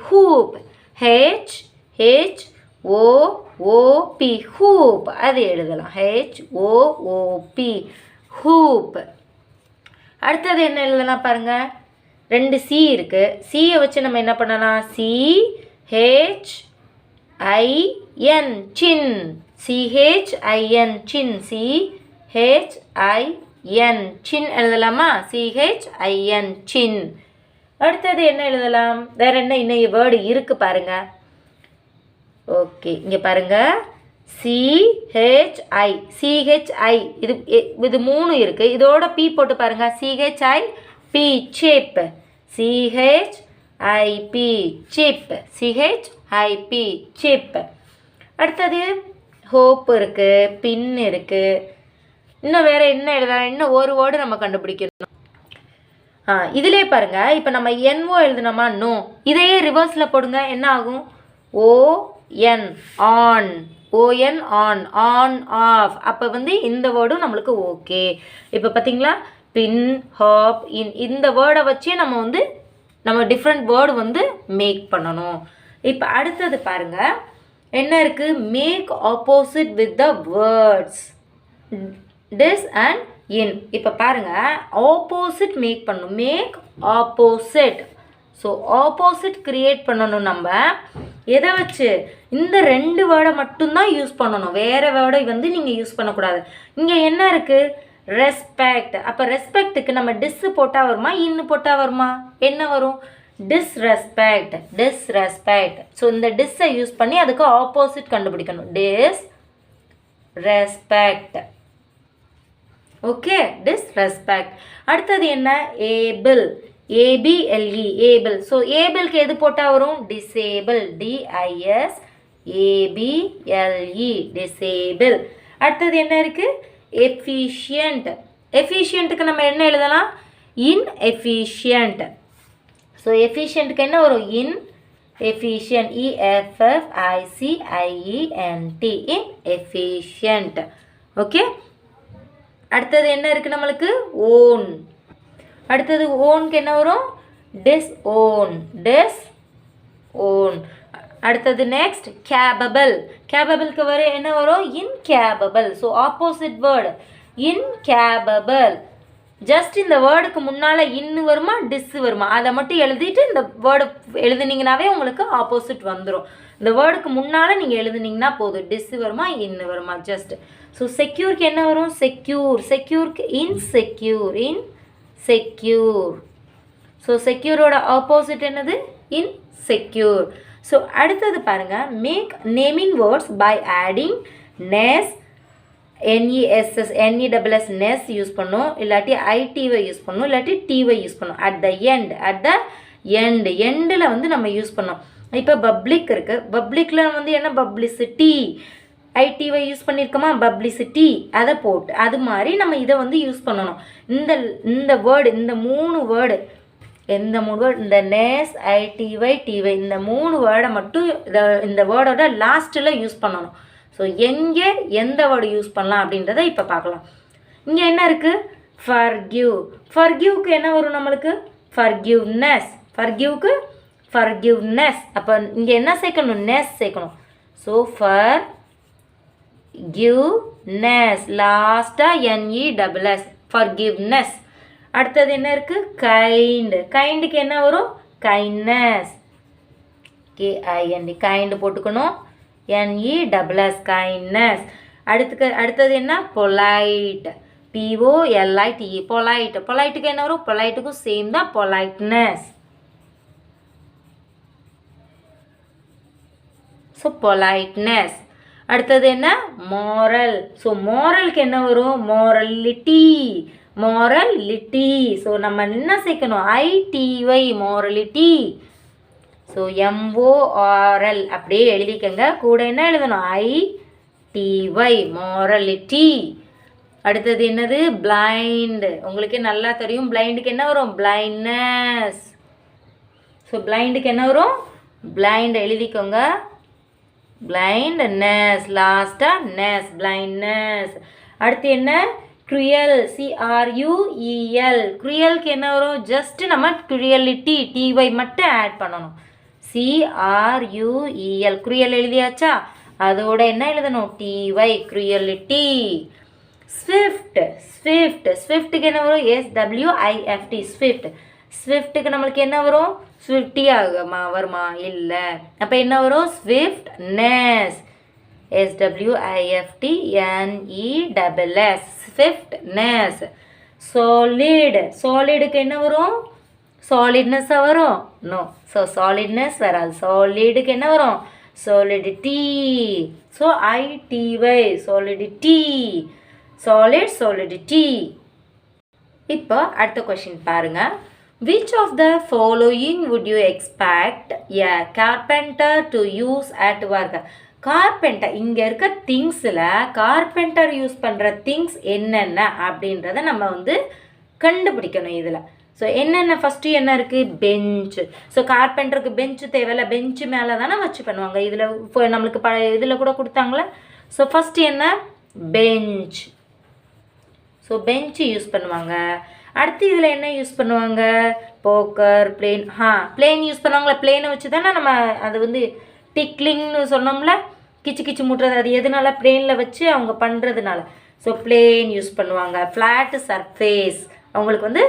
ஹூப், ஹெச்ஓஓபி ஹூப், அது எழுதலாம். ஹெச்ஓஓபி ஹூப். அடுத்தது என்ன எழுதலாம் பாருங்கள். 2 சி இருக்குது. சியை வச்சு நம்ம என்ன பண்ணலாம்? சிஹெச்ஐஎன் சின், சிஹெச்ஐஎன் சின், சிஹெச்ஐஎன் சின் எழுதலாமா? சிஹெச்ஐஎன் சின். அடுத்தது என்ன எழுதலாம்? வேறு என்ன இன்னும் வேர்டு இருக்குது பாருங்க. ஓகே, இங்கே பாருங்க. சிஹெச்ஐ, சிஹெச்ஐ இது 3 இருக்குது. இதோட பி போட்டு பாருங்க. C H I P chip, C H I P chip, C H I P chip. அடுத்தது ஹோப் இருக்குது, பின் இருக்குது. இன்னும் வேறு என்ன எழுதலாம்? இன்னும் ஒரு வேர்டு நம்ம கண்டுபிடிக்கணும். இதிலே பாருங்கள். இப்போ நம்ம என்ஓ எழுதுனோமா? நோ. இதையே ரிவர்ஸில் போடுங்க. என்ன ஆகும்? ON, on, ON on, on off. அப்போ வந்து இந்த வேர்டும் நம்மளுக்கு ஓகே. இப்போ பார்த்தீங்களா? பின், ஹாப், இன், இந்த வேர்டை வச்சே நம்ம வந்து டிஃப்ரெண்ட் வேர்டு வந்து மேக் பண்ணணும். இப்போ அடுத்தது பாருங்கள். என்ன இருக்குது? Make opposite with the words dis and in. இப்போ பாருங்கள். ஆப்போசிட் மேக் பண்ணணும். Make opposite. So opposite create பண்ணணும். நம்ம எதை வச்சு? இந்த 2 வேர்டை மட்டும்தான் யூஸ் பண்ணணும். வேறு வேர்டை வந்து நீங்கள் யூஸ் பண்ணக்கூடாது. இங்கே என்ன இருக்குது? ரெஸ்பெக்ட். அப்போ ரெஸ்பெக்ட்டுக்கு நம்ம டிஸ்ஸு போட்டால் வருமா, இன்னு போட்டால் வருமா? என்ன வரும்? Disrespect, disrespect. ஸோ இந்த டிஸ்ஸை யூஸ் பண்ணி அதுக்கு ஆப்போசிட் கண்டுபிடிக்கணும். டிஸ்ரெஸ்பெக்ட். Okay, disrespect. அடுத்தது என்ன? Able, ஏபிஎல்இ, able. ஸோ ஏபிளுக்கு எது போட்டால் வரும்? Disable, டிஐஎஸ்ஏபிஎல்இ, disable. அடுத்தது என்ன இருக்குது? எஃபிஷியன்ட். எஃபிஷியன்ட்டுக்கு நம்ம என்ன எழுதலாம்? இன்எஃபிஷியன்ட். ஸோ எஃபிஷியன்ட்டுக்கு என்ன வரும்? இன் எஃபிஷியன்ட், இஎஃப்எஃப்ஐசிஐஇஎன்டி, இன்எஃபிஷியன்ட். ஓகே. அடுத்தது என்ன இருக்குது நம்மளுக்கு? ஓன். அடுத்தது ஓனுக்கு என்ன வரும்? Disown, disown. அடுத்தது நெக்ஸ்ட் கேபபிள். கேபபிளுக்கு வர என்ன வரும்? Incapable. So opposite word incapable. Just இந்த வேர்டுக்கு முன்னால் இன்னு வருமா, டிஸ் வருமா, அதை மட்டும் எழுதிட்டு இந்த வேர்டு எழுதுனீங்கன்னாவே உங்களுக்கு ஆப்போசிட் வந்துடும். இந்த வேர்டுக்கு முன்னால் நீங்கள் எழுதுனீங்கன்னா போதும். டிஸ் வருமா, இன்னு வருமா, ஜஸ்ட். ஸோ செக்யூருக்கு என்ன வரும்? செக்யூர். செக்யூருக்கு இன்செக்யூர், இன்செக்யூர். ஸோ செக்யூரோட ஆப்போசிட் என்னது? இன்செக்யூர். ஸோ அடுத்தது பாருங்கள். Make naming words by adding ness, NESS, NESS, ness use பண்ணும். இல்லாட்டி ஐடிவை யூஸ் பண்ணும். இல்லாட்டி டிவை யூஸ் பண்ணும். அட் த எண்டில் வந்து நம்ம யூஸ் பண்ணோம். இப்போ பப்ளிக் இருக்குது. பப்ளிக்கில் வந்து என்ன? பப்ளிசிட்டி. ஐடிவை யூஸ் பண்ணியிருக்கோமா? பப்ளிசிட்டி. அதை போட்டு அது மாதிரி நம்ம இதை வந்து யூஸ் பண்ணணும். இந்த வேர்டு, இந்த 3 வேர்டு, எந்த 3 வேர்டு? இந்த நெஸ், ஐடிவை, டிவை, இந்த 3 வேர்டை மட்டும் இந்த வேர்டோட லாஸ்ட்டில் யூஸ் பண்ணணும். ஸோ எங்கே எந்த வேர்டு யூஸ் பண்ணலாம் அப்படின்றத இப்போ பார்க்கலாம். இங்கே என்ன இருக்குது? ஃபர்கிவ். ஃபர்கிவ்க்கு என்ன வரும் நம்மளுக்கு? ஃபர்கிவ்னஸ். ஃபர்கிவ்க்கு ஃபர்கிவ்னஸ். அப்போ இங்கே என்ன சேர்க்கணும்? நெஸ் சேர்க்கணும். So forgiveness. லாஸ்ட்டாக NESS, ஃபர்கிவ்னஸ். அடுத்தது என்ன இருக்குது? கைண்ட். கைண்டுக்கு என்ன வரும்? கைண்ட்னஸ், KIND, கைண்டு போட்டுக்கணும். NESS, kindness. அடுத்தது என்ன? Polite, POLITE, polite. பொலைட்டுக்கு என்ன வரும்? பொலைட்டுக்கும் சேம் தான், பொலைட்னஸ். So politeness. அடுத்தது என்ன? மாரல். ஸோ மாரலுக்கு என்ன வரும்? Morality, morality. ஸோ நம்ம என்ன சேர்க்கணும்? ITY, morality. ஸோ MORL அப்படியே எழுதிக்கங்க. கூட என்ன எழுதணும்? ITY, morality. அடுத்தது என்னது? பிளைண்ட். உங்களுக்கு நல்லா தெரியும். பிளைண்டுக்கு என்ன வரும்? பிளைண்ட்னஸ். ஸோ பிளைண்டுக்கு என்ன வரும்? பிளைண்ட் எழுதிக்கோங்க. பிளைண்ட்னஸ், லாஸ்ட்டாக நெஸ், பிளைண்ட்னஸ். அடுத்து என்ன? க்ரியல், CRUEL. க்ரியலுக்கு என்ன வரும்? ஜஸ்ட்டு நம்ம க்ரியலிட்டி, TY மட்டும் ஆட் பண்ணணும். CRUEL. க்ரியல் எழுதியாச்சா? அதோட என்ன எழுதணும்? TY, cruelty. Swift, swift. ஸ்விஃப்ட்டுக்கு என்ன வரும்? SWIFT, Swift. ஸ்விஃப்ட்டுக்கு நம்மளுக்கு என்ன வரும்? ஸ்விஃப்டி வருமா? இல்லை. அப்போ என்ன வரும்? ஸ்விஃப்ட்னஸ், SWIFTNESS, ஸ்விஃப்ட்னஸ். சாலிட், சாலிடுக்கு என்ன வரும்? சாலிட்னஸ்ஸாக வரும்? நோ. ஸோ சாலிட்னஸ் வராது. சாலிடுக்கு என்ன வரும்? Solidity. So ITY, solidity. Solid, solidity. இப்போ அடுத்த கொஷின் பாருங்க. Which of the following would you expect a carpenter to use at work? Carpenter, இங்கே இருக்க திங்ஸில் கார்பெண்டர் யூஸ் பண்ணுற திங்ஸ் என்னென்ன அப்படின்றத நம்ம வந்து கண்டுபிடிக்கணும் இதில். ஸோ என்னென்ன? ஃபஸ்ட்டு என்ன இருக்குது? பெஞ்சு. ஸோ கார்பெண்டருக்கு பெஞ்சு தேவையில்ல, பெஞ்சு மேலே தானே வச்சு பண்ணுவாங்க. இதில் இப்போ நம்மளுக்கு இதில் கூட கொடுத்தாங்களே. ஸோ ஃபஸ்ட்டு என்ன? பெஞ்ச். ஸோ பெஞ்சு யூஸ் பண்ணுவாங்க. அடுத்து இதில் என்ன யூஸ் பண்ணுவாங்க? Poker, plane. பிளேன் யூஸ் பண்ணுவாங்களா? பிளேனை வச்சு தானே நம்ம அது வந்து டிக்லிங்னு சொன்னோம்ல, கிச்சு கிச்சு முட்டுறது. அது எதனால? பிளேனில் வச்சு அவங்க பண்ணுறதுனால. ஸோ பிளேன் யூஸ் பண்ணுவாங்க. ஃப்ளாட்டு சர்ஃபேஸ் அவங்களுக்கு வந்து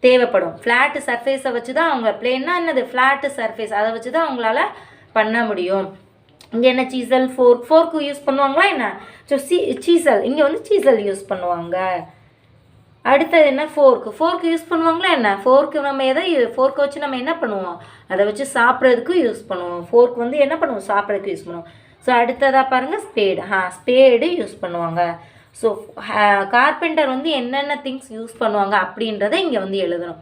தேவைப்படும். ஃப்ளாட்டு சர்ஃபேஸை வச்சு தான் அவங்க, பிளேன்னா என்னது? ஃப்ளாட்டு சர்ஃபேஸ், அதை வச்சு தான் அவங்களால பண்ண முடியும். இங்கே என்ன? சீசல், ஃபோர்க். ஃபோர்க்கு யூஸ் பண்ணுவாங்களா என்ன? ஸோ சீசல், இங்கே வந்து சீசல் யூஸ் பண்ணுவாங்க. அடுத்தது என்ன? ஃபோர்க்கு. ஃபோர்க்கு யூஸ் பண்ணுவாங்களா என்ன? ஃபோர்க்கு நம்ம எதை ஃபோர்க்கை வச்சு நம்ம என்ன பண்ணுவோம்? அதை வச்சு சாப்பிட்றதுக்கு யூஸ் பண்ணுவோம். ஃபோர்க் வந்து என்ன பண்ணுவோம்? சாப்பிட்றதுக்கு யூஸ் பண்ணுவோம். ஸோ அடுத்ததாக பாருங்கள், ஸ்பேடு. ஸ்பேடு யூஸ் பண்ணுவாங்க. ஸோ கார்பெண்டர் வந்து என்னென்ன திங்ஸ் யூஸ் பண்ணுவாங்க அப்படின்றத இங்கே வந்து எழுதணும்.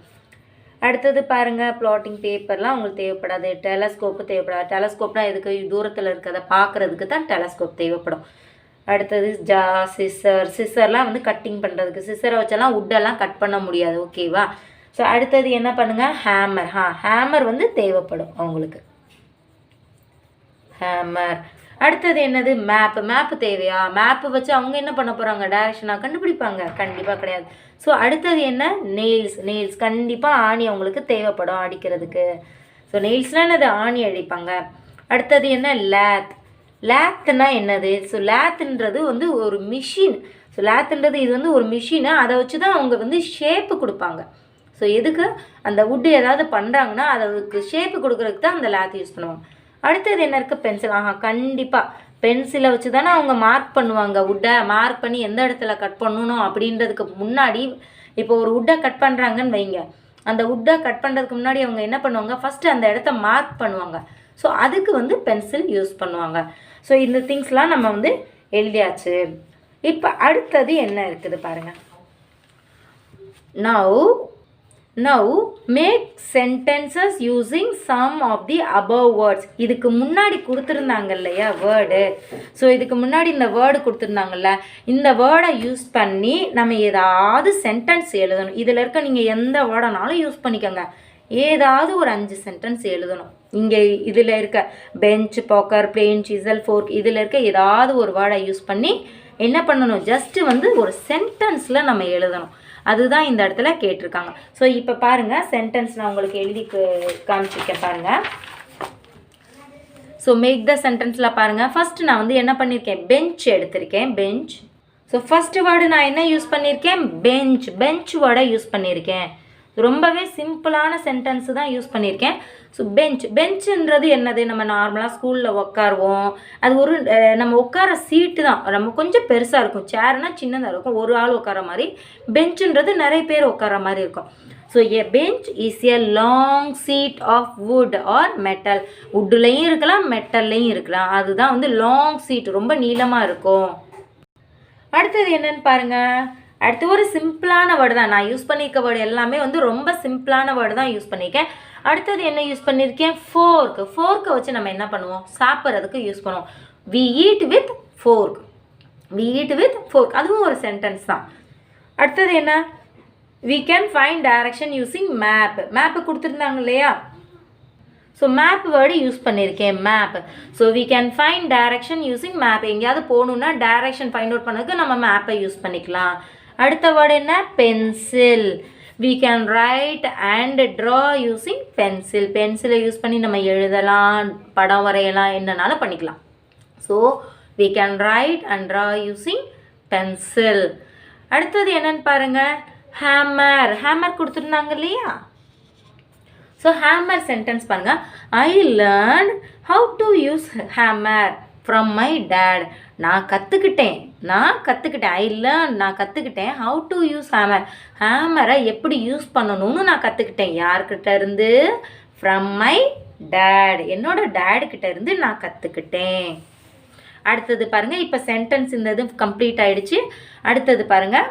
அடுத்தது பாருங்கள், ப்ளாட்டிங் பேப்பர்லாம் உங்களுக்கு தேவைப்படாது. டெலஸ்கோப்பு தேவைப்படாது. டெலஸ்கோப்னால் எதுக்கு? தூரத்தில் இருக்கிறத பார்க்குறதுக்கு தான் டெலஸ்கோப் தேவைப்படும். அடுத்தது சிசர். சிசர்லாம் வந்து கட்டிங் பண்ணுறதுக்கு. சிசரை வச்செல்லாம் உட்டெல்லாம் கட் பண்ண முடியாது. ஓகேவா? ஸோ அடுத்தது என்ன பண்ணுங்கள்? ஹேமர். ஹேமர் வந்து தேவைப்படும் அவங்களுக்கு. ஹேமர். அடுத்தது என்னது? மேப்பு. மேப்பு தேவையா? மேப்பு வச்சு அவங்க என்ன பண்ண போகிறாங்க? டைரக்ஷனாக கண்டுபிடிப்பாங்க? கண்டிப்பாக கிடையாது. ஸோ அடுத்தது என்ன? நெயில்ஸ். நெயில்ஸ் கண்டிப்பாக ஆணி அவங்களுக்கு தேவைப்படும் அடிக்கிறதுக்கு. ஸோ நெயில்ஸ்னால் என்னது? ஆணி அடிப்பாங்க. அடுத்தது என்ன? லேத். லேத்துனா என்னது? ஸோ லேத்துன்றது வந்து ஒரு மிஷின். ஸோ லேத்துன்றது இது வந்து ஒரு மிஷினு. அதை வச்சு தான் அவங்க வந்து ஷேப்பு கொடுப்பாங்க. ஸோ எதுக்கு? அந்த வுட்டு ஏதாவது பண்ணுறாங்கன்னா அதுக்கு ஷேப்பு கொடுக்குறதுக்கு தான் அந்த லேத் யூஸ் பண்ணுவாங்க. அடுத்தது என்ன இருக்குது? பென்சில். கண்டிப்பாக பென்சிலை வச்சு தானே அவங்க மார்க் பண்ணுவாங்க. வுட்டை மார்க் பண்ணி எந்த இடத்துல கட் பண்ணணும் அப்படின்றதுக்கு முன்னாடி, இப்போ ஒரு வுட்டை கட் பண்ணுறாங்கன்னு வைங்க, அந்த வுட்டை கட் பண்ணுறதுக்கு முன்னாடி அவங்க என்ன பண்ணுவாங்க? ஃபஸ்ட்டு அந்த இடத்த மார்க் பண்ணுவாங்க. ஸோ அதுக்கு வந்து பென்சில் யூஸ் பண்ணுவாங்க. ஸோ இந்த திங்ஸ்லாம் நம்ம வந்து எழுதியாச்சு. இப்போ அடுத்தது என்ன இருக்குது பாருங்கள். Now make sentences using some of the above words. இதுக்கு முன்னாடி கொடுத்துருந்தாங்க இல்லையா வேர்டு? ஸோ இதுக்கு முன்னாடி இந்த வேர்டு கொடுத்துருந்தாங்கல்ல, இந்த வேர்டை யூஸ் பண்ணி நம்ம ஏதாவது சென்டென்ஸ் எழுதணும். இதில் இருக்க நீங்கள் எந்த வேர்டனாலும் யூஸ் பண்ணிக்கோங்க. ஏதாவது ஒரு 5 சென்டென்ஸ் எழுதணும். இங்கே இதில் இருக்க பெஞ்ச், பாக்கர், பிளேன், சீசல், ஃபோர்க், இதில் இருக்க ஏதாவது ஒரு வேர்டை யூஸ் பண்ணி என்ன பண்ணணும்? ஜஸ்ட்டு வந்து ஒரு சென்டென்ஸில் நம்ம எழுதணும். அதுதான் இந்த இடத்துல கேட்டிருக்காங்க. ஸோ இப்போ பாருங்கள், சென்டென்ஸ் நான் உங்களுக்கு எழுதி காமிச்சிருக்கேன் பாருங்கள். ஸோ மேக் த சென்டென்ஸில் பாருங்கள். ஃபஸ்ட்டு நான் வந்து என்ன பண்ணியிருக்கேன்? பெஞ்ச் எடுத்திருக்கேன். பெஞ்ச். ஸோ ஃபஸ்ட்டு வேர்டு நான் என்ன யூஸ் பண்ணியிருக்கேன்? பெஞ்ச். பெஞ்ச் வேர்டை யூஸ் பண்ணியிருக்கேன். ரொம்பவே சிம்பிளான சென்டென்ஸு தான் யூஸ் பண்ணியிருக்கேன். ஸோ பெஞ்சுன்றது என்னது? நம்ம நார்மலாக ஸ்கூலில் உட்காருவோம். அது ஒரு நம்ம உட்கார சீட்டு தான். நம்ம கொஞ்சம் பெருசாக இருக்கும். சேர்னால் சின்னதாக இருக்கும், ஒரு ஆள் உட்கார மாதிரி. பெஞ்சுன்றது நிறைய பேர் உட்கார மாதிரி இருக்கும். So a bench is a long seat of wood or metal. வுட்லேயும் இருக்கலாம், மெட்டல்லையும் இருக்கலாம். அதுதான் வந்து லாங் சீட், ரொம்ப நீளமாக இருக்கும். அடுத்தது என்னன்னு பாருங்கள். அடுத்து ஒரு சிம்பிளான வேர்டு தான். நான் யூஸ் பண்ணியிருக்க வேர்டு எல்லாமே வந்து ரொம்ப சிம்பிளான வேர்டு தான் யூஸ் பண்ணியிருக்கேன். அடுத்தது என்ன யூஸ் பண்ணியிருக்கேன்? ஃபோர்க். ஃபோர்க்கை வச்சு நம்ம என்ன பண்ணுவோம்? சாப்பிட்றதுக்கு யூஸ் பண்ணுவோம். We eat with fork. We eat with fork. அதுவும் ஒரு சென்டென்ஸ் தான். அடுத்தது என்ன? We can find direction using map. Map கொடுத்துருந்தாங்க இல்லையா? ஸோ மேப் வேர்டு யூஸ் பண்ணியிருக்கேன் map. So we can find direction using map. எங்கேயாவது போகணுன்னா டைரக்ஷன் ஃபைண்ட் அவுட் பண்ணதுக்கு நம்ம மேப்பை யூஸ் பண்ணிக்கலாம். அடுத்த வேர்டு என்ன? Pencil. we can write and draw using pencil. பென்சிலை யூஸ் பண்ணி நம்ம எழுதலாம், படம் வரையலாம், என்னன்னாலும் பண்ணிக்கலாம். So we can write and draw using pencil. அடுத்தது என்னன்னு பாருங்க, ஹேமர். ஹேமர் கொடுத்துருந்தாங்க இல்லையா? ஸோ ஹேமர் சென்டென்ஸ் பாருங்க. I learn how to use hammer from my dad. நான் கற்றுக்கிட்டேன். ஐ லேர்ன், நான் கற்றுக்கிட்டேன். ஹவு டு யூஸ் ஹேமர், ஹேமரை எப்படி யூஸ் பண்ணணும்னு நான் கற்றுக்கிட்டேன். யார்கிட்ட இருந்து? ஃப்ரம் மை டேட், என்னோட டேடுக்கிட்ட இருந்து நான் கற்றுக்கிட்டேன். அடுத்தது பாருங்கள், இப்போ சென்டென்ஸ் இந்த இது கம்ப்ளீட் ஆகிடுச்சு. அடுத்தது பாருங்கள்.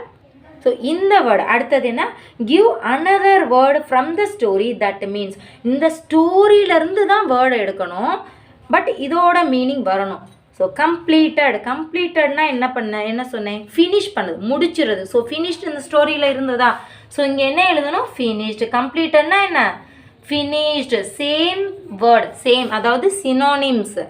ஸோ இந்த வேர்டு அடுத்தது என்ன? Give another word from the story that means. இந்த ஸ்டோரியிலேருந்து தான் வேர்டு எடுக்கணும், பட் இதோட மீனிங் வரணும். ஸோ கம்ப்ளீட்டட்னா என்ன சொன்னேன்? ஃபினிஷ் பண்ணுது, முடிச்சிருது. ஸோ ஃபினிஷ்டு இந்த ஸ்டோரியில் இருந்ததா? ஸோ இங்கே என்ன எழுதணும்? ஃபினிஷ்டு. கம்ப்ளீட்டட்னா என்ன? ஃபினிஷ்டு. சேம் வேர்டு, சேம், அதாவது சினோனிம்ஸ்.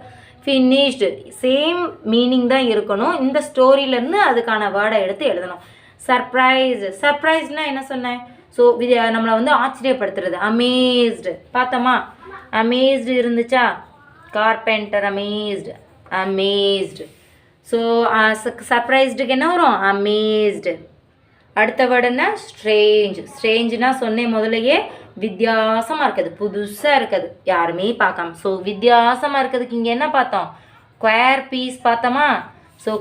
ஃபினிஷ்டு சேம் மீனிங் தான் இருக்கணும். இந்த ஸ்டோரியிலேருந்து அதுக்கான வேர்டை எடுத்து எழுதணும். சர்ப்ரைஸ்னால் என்ன சொன்னேன்? ஸோ இது நம்மளை வந்து ஆச்சரியப்படுத்துறது. அமேஸ்டு பார்த்தோமா? அமேஸ்டு இருந்துச்சா? Carpenter amazed. ஸோ சர்ப்ரைஸ்டுக்கு என்ன வரும்? அமேஸ்டு. அடுத்த வேர்டு என்ன? ஸ்ட்ரேஞ்சுனா சொன்னேன் முதலையே, வித்தியாசமாக இருக்குது, புதுசாக இருக்குது, யாருமே பார்க்காம. ஸோ வித்தியாசமாக இருக்கிறதுக்கு இங்கே என்ன பார்த்தோம்? ஸ்கொயர் பீஸ் பார்த்தோமா? ஸோ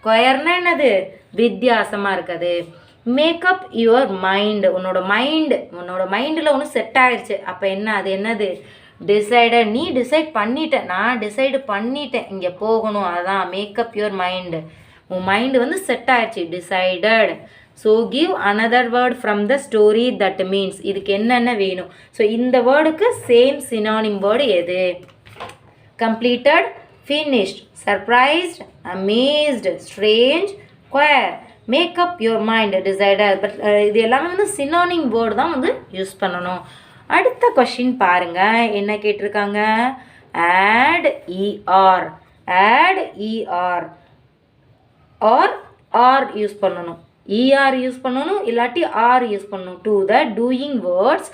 ஸ்கொயர்னா என்னது? வித்தியாசமாக இருக்குது. Makeup your mind. உன்னோட மைண்டில் ஒன்று செட் ஆகிடுச்சு. அப்போ என்ன? அது என்னது? டிசைடட். நீ டிசைட் பண்ணிட்ட, நான் டிசைடு பண்ணிட்டேன் இங்கே போகணும், அதுதான் மேக்கப் யுவர் மைண்டு. உன் மைண்டு வந்து செட் ஆகிடுச்சு, decided. So give another word from the story that means. இதுக்கு என்னென்ன வேணும்? ஸோ இந்த வேர்டுக்கு சேம் சினானிம் வேர்டு எது? Completed, finished, surprised, amazed, strange, square, makeup your mind, decided. But இது எல்லாமே வந்து சினானிம் வேர்டு தான் வந்து யூஸ் பண்ணணும். அடுத்த கொஷின் பாருங்க, என்ன கேட்டிருக்காங்க? Add ER. ஆர் யூஸ் பண்ணணும், இஆர் யூஸ் பண்ணணும், இல்லாட்டி ஆர் யூஸ் பண்ணணும். To the doing words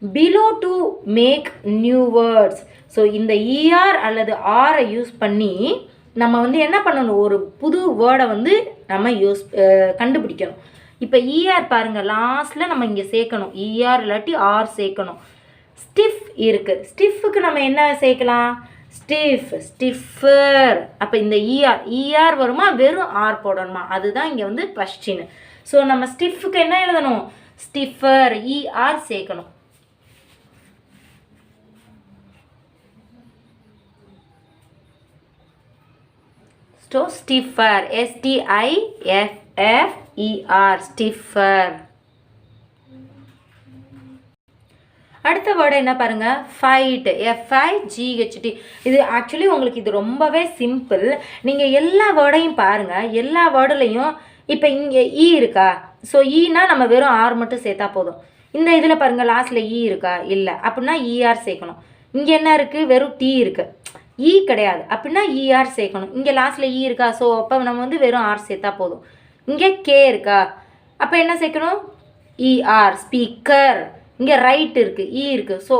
below to make new words. So இந்த இஆர் அல்லது ஆரை யூஸ் பண்ணி நம்ம வந்து என்ன பண்ணணும்? ஒரு புது வேர்டை வந்து நம்ம கண்டுபிடிக்கணும். இப்போ இஆர் பாருங்கள், லாஸ்ட்டில் நம்ம இங்கே சேர்க்கணும். இஆர் இல்லாட்டி ஆர் சேர்க்கணும். ஸ்டிஃப் இருக்குது, ஸ்டிஃபுக்கு நம்ம என்ன சேர்க்கலாம்? ஸ்டிஃபர். அப்போ இந்த இஆர் வருமா, வெறும் ஆர் போடணுமா? அதுதான் இங்கே வந்து கொஸ்டின். ஸோ நம்ம ஸ்டிஃபுக்கு என்ன எழுதணும்? ஸ்டிஃபர், இஆர் சேர்க்கணும். So stiffer, STIFFER, stiffer. அடுத்த வேர்டு என்ன பாருங்க? Fight, FIGHT. இது ஆக்சுவலி உங்களுக்கு இது ரொம்பவே சிம்பிள். நீங்கள் எல்லா வேர்டையும் பாருங்கள், எல்லா வேர்டுலையும் இப்போ இங்கே இ இருக்கா? ஸோ ஈனா நம்ம வெறும் ஆர் மட்டும் சேர்த்தா போதும். இந்த இதில் பாருங்கள், லாஸ்ட்டில் இ இருக்கா? இல்லை, அப்படின்னா இஆர் சேர்க்கணும். இங்கே என்ன இருக்குது? வெறும் டி இருக்குது, இ கிடையாது, அப்படின்னா இஆர் சேர்க்கணும். இங்கே லாஸ்ட்டில் இ இருக்கா? ஸோ அப்போ நம்ம வந்து வெறும் ஆர் சேர்த்தா போதும். இங்கே கே இருக்கா? அப்போ என்ன சேர்க்கணும்? இஆர். ஸ்பீக்கர். இங்கே ரைட் இருக்குது, இ இருக்குது, ஸோ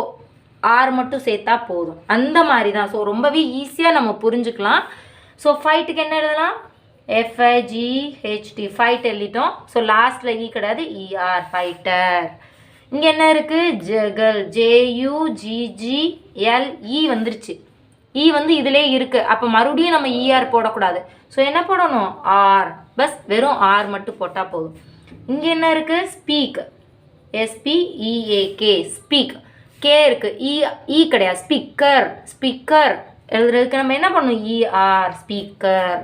ஆர் மட்டும் சேர்த்தா போதும். அந்த மாதிரி தான். ஸோ ரொம்பவே ஈஸியாக நம்ம புரிஞ்சுக்கலாம். ஸோ ஃபைட்டுக்கு என்ன எழுதலாம்? FIGHT, ஃபைட் எழுதிட்டோம். ஸோ லாஸ்ட்டில் இ கிடையாது, இஆர், ஃபைட்டர். இங்கே என்ன இருக்குது? ஜகல், JUGGL, இ வந்துருச்சு. இ வந்து இதிலே இருக்குது. அப்போ மறுபடியும் நம்ம இஆர் போடக்கூடாது. ஸோ என்ன போடணும்? ஆர். பஸ் வெறும் ஆர் மட்டும் போட்டால் போதும். இங்கே என்ன இருக்குது? Speak, SPEAK, speak. கே இருக்குது, இ கிடையாது, ஸ்பீக்கர் எழுதுறதுக்கு நம்ம என்ன பண்ணணும்? ER, speaker.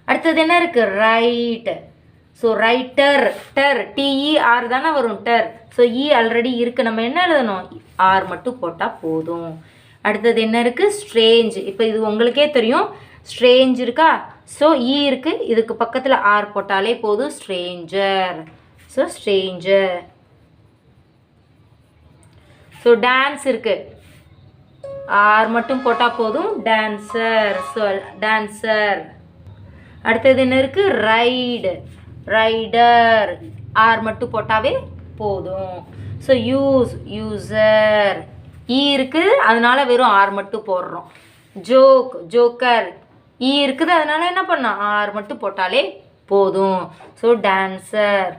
அடுத்தது என்ன இருக்குது? ரைட். ஸோ ரைட்டர், TER தானே வரும், டர். ஸோ இ ஆல்ரெடி இருக்குது, நம்ம என்ன எழுதணும்? ஆர் மட்டும் போட்டால் போதும். அடுத்தது என்ன இருக்குது? ஸ்ட்ரேஞ்ச். இப்போ இது உங்களுக்கே தெரியும், ஸ்ட்ரேஞ்ச் இருக்கா? ஸோ இ இருக்குது, இதுக்கு பக்கத்தில் ஆர் போட்டாலே போதும், Stranger. So Stranger. So dance இருக்குது, ஆர் மட்டும் போட்டால் போதும், டான்சர். So dancer. அடுத்தது என்ன இருக்குது? ரைடு, ரைடர், ஆர் மட்டும் போட்டாவே போதும். ஸோ யூஸ், யூசர், இருக்குது அதனால வெறும் ஆர் மட்டும் போடுறோம். ஜோக், ஜோக்கர், இருக்குது அதனால என்ன பண்ணோம்? ஆர் மட்டும் போட்டாலே போதும். So dancer,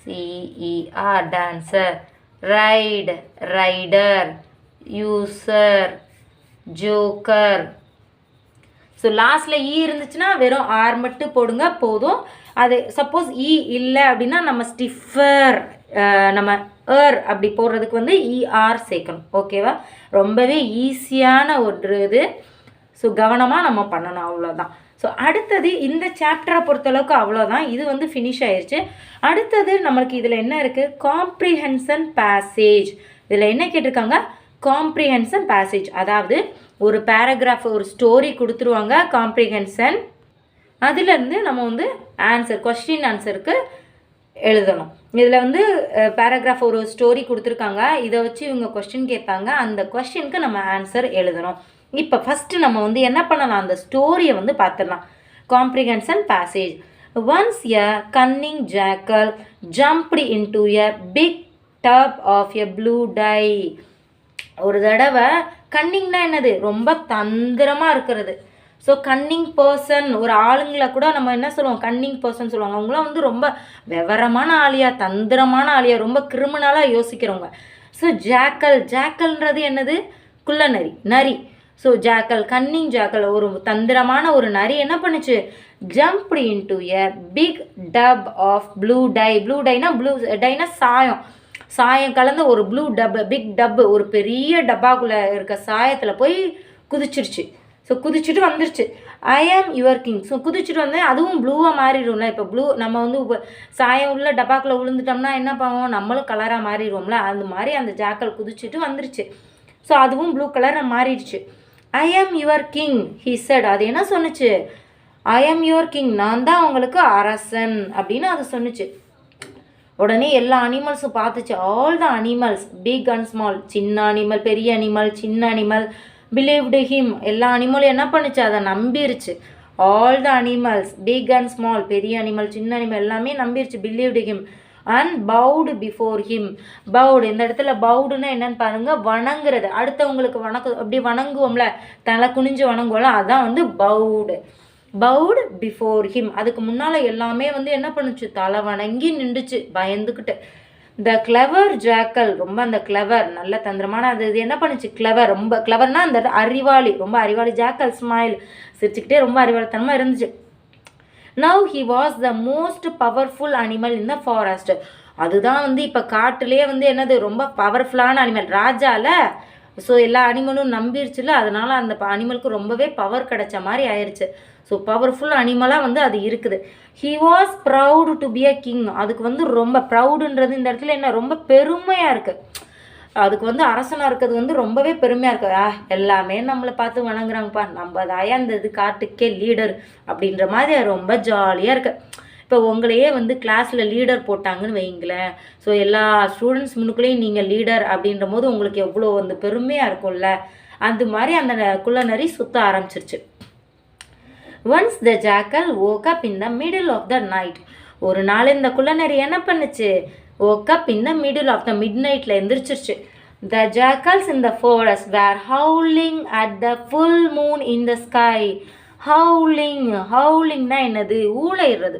CER, dancer. Ride, rider, user, joker. So லாஸ்ட்டில் இருந்துச்சுன்னா வெறும் ஆர் மட்டும் போடுங்க போதும். அது சப்போஸ் இல்லை அப்படின்னா நம்ம ஸ்டிஃபர், நம்ம அப்படி போடுறதுக்கு வந்து ER சேர்க்கணும். ஓகேவா? ரொம்பவே ஈஸியான ஒரு இது. ஸோ கவனமாக நம்ம பண்ணணும், அவ்வளோதான். ஸோ அடுத்தது இந்த சாப்டரை பொறுத்தளவுக்கு அவ்வளோதான். இது வந்து ஃபினிஷ் ஆயிடுச்சு. அடுத்தது நம்மளுக்கு இதில் என்ன இருக்குது? Comprehension passage. இதில் என்ன கேட்டிருக்காங்க? Comprehension passage. அதாவது ஒரு பேராகிராஃப், ஒரு ஸ்டோரி கொடுத்துருவாங்க, காம்ப்ரிஹென்ஷன். அதுலேருந்து நம்ம வந்து ஆன்சர், கொஸ்டின் ஆன்சருக்கு எழுதணும். இதில் வந்து பேராகிராஃப், ஒரு ஸ்டோரி கொடுத்துருக்காங்க, இதை வச்சு இவங்க கொஸ்டின் கேட்பாங்க, அந்த கொஸ்டினுக்கு நம்ம ஆன்சர் எழுதணும். இப்போ ஃபஸ்ட்டு நம்ம வந்து என்ன பண்ணலாம்? அந்த ஸ்டோரியை வந்து பார்த்துடலாம். Comprehension passage. Once a cunning jackal jumped into a big tub of a blue dye. ஒரு தடவை, கன்னிங்னா என்னது? ரொம்ப தந்திரமாக இருக்கிறது. ஸோ கன்னிங் பர்சன், ஒரு ஆளுங்களை கூட நம்ம என்ன சொல்லுவோம்? கன்னிங் பர்சன் சொல்லுவாங்க. அவங்களாம் வந்து ரொம்ப விவரமான ஆளியா, தந்திரமான ஆளியா, ரொம்ப கிரிமினலாக யோசிக்கிறவங்க. ஸோ ஜாக்கல், ஜாக்கல்ன்றது என்னது? குள்ளநரி, நரி. ஸோ ஜாக்கல், கன்னிங் ஜாக்கல், ஒரு தந்திரமான ஒரு நரி என்ன பண்ணுச்சு? Jumped into a big tub of blue dye. Blue டைனா, ப்ளூ டைனா சாயம், சாயம் கலந்த ஒரு ப்ளூ டப்பு, பிக் டப்பு, ஒரு பெரிய டப்பாக்குள்ளே இருக்க சாயத்தில் போய் குதிச்சிருச்சு. ஸோ குதிச்சுட்டு வந்துருச்சு. ஐ ஆம் யுவர் கிங். ஸோ குதிச்சுட்டு வந்தேன், அதுவும் ப்ளூவாக மாறிடும்ல. இப்போ ப்ளூ நம்ம வந்து சாயம் உள்ள டப்பாக்குள்ளே விழுந்துட்டோம்னா என்ன பண்ணுவோம்? நம்மளும் கலராக மாறிடுவோம்ல. அந்த மாதிரி அந்த ஜாக்கல் குதிச்சுட்டு வந்துருச்சு. ஸோ அதுவும் ப்ளூ கலராக மாறிடுச்சு. ஐ am your king he said. அது என்ன சொன்னுச்சு? ஐ ஆம் யுவர் கிங், நான் தான் உங்களுக்கு அரசன் அப்படின்னு அது சொன்னுச்சு. உடனே எல்லா அனிமல்ஸும் பார்த்துச்சு. All the animals, big and small, சின்ன அனிமல், பெரிய அனிமல், சின்ன அனிமல், பிலீவ்டு ஹிம். எல்லா அனிமலும் என்ன பண்ணுச்சு? அதை நம்பிருச்சு. All the animals, big and small, பெரிய அனிமல், சின்ன அனிமல் எல்லாமே நம்பிருச்சு. Believed him and bowed before him. Bowed, இந்த இடத்துல பவுடுன்னா என்னன்னு பாருங்க, வணங்குறது. அடுத்தவங்களுக்கு அப்படி வணங்குவோம்ல, தலை குனிஞ்சு வணங்குவோம்ல, அதான் வந்து பவுடு. பவுடு பிஃபோர் ஹிம். அதுக்கு முன்னால் எல்லாமே வந்து என்ன பண்ணுச்சு? தலை வணங்கி நின்றுச்சு பயந்துக்கிட்டு. த கிளவர் ஜாக்கல், ரொம்ப அந்த கிளவர், நல்ல தந்திரமான அது இது என்ன பண்ணுச்சு? கிளவர், ரொம்ப கிளவர்னா அந்த அறிவாளி, ரொம்ப அறிவாளி. ஜாக்கல் ஸ்மைல், சிரிச்சுக்கிட்டே ரொம்ப அறிவாளித்தனமாக இருந்துச்சு. Now he was the most powerful animal in the forest. அதுதான் வந்து இப்போ காட்டுலேயே வந்து என்னது? ரொம்ப பவர்ஃபுல்லான அனிமல், ராஜால. ஸோ எல்லா அனிமலும் நம்பிருச்சுல, அதனால அந்த அனிமலுக்கு ரொம்பவே பவர் கிடைச்ச மாதிரி ஆயிடுச்சு. ஸோ பவர்ஃபுல் அனிமலாக வந்து அது இருக்குது. He was proud to be a king. அதுக்கு வந்து ரொம்ப ப்ரவுடுன்றது இந்த இடத்துல என்ன? ரொம்ப பெருமையாக இருக்குது. அதுக்கு வந்து அரசனாக இருக்கிறது வந்து ரொம்பவே பெருமையாக இருக்குது. எல்லாமே நம்மளை பார்த்து வணங்குறாங்கப்பா, நம்ம தாயா அந்த இது காட்டுக்கே லீடர் அப்படின்ற மாதிரி ரொம்ப ஜாலியாக இருக்குது. இப்போ உங்களையே வந்து கிளாஸில் லீடர் போட்டாங்கன்னு வைங்களேன். ஸோ எல்லா ஸ்டூடெண்ட்ஸ் முன்னுக்குள்ளேயும் நீங்கள் லீடர் அப்படின்ற போது உங்களுக்கு எவ்வளோ வந்து பெருமையாக இருக்கும்ல. அந்த மாதிரி அந்த குள்ளநரி சுற்ற ஆரம்பிச்சிருச்சு. Once the jackal woke up in the middle of the night. ஒரு நாள் இந்த குள்ளநரி என்ன பண்ணுச்சு? woke up in the middle of the midnightல எந்திரிச்சிருச்சு. The jackals in the forest were howling at the full moon in the sky. howling, howlingனா என்னது? ஊளையிடுறது.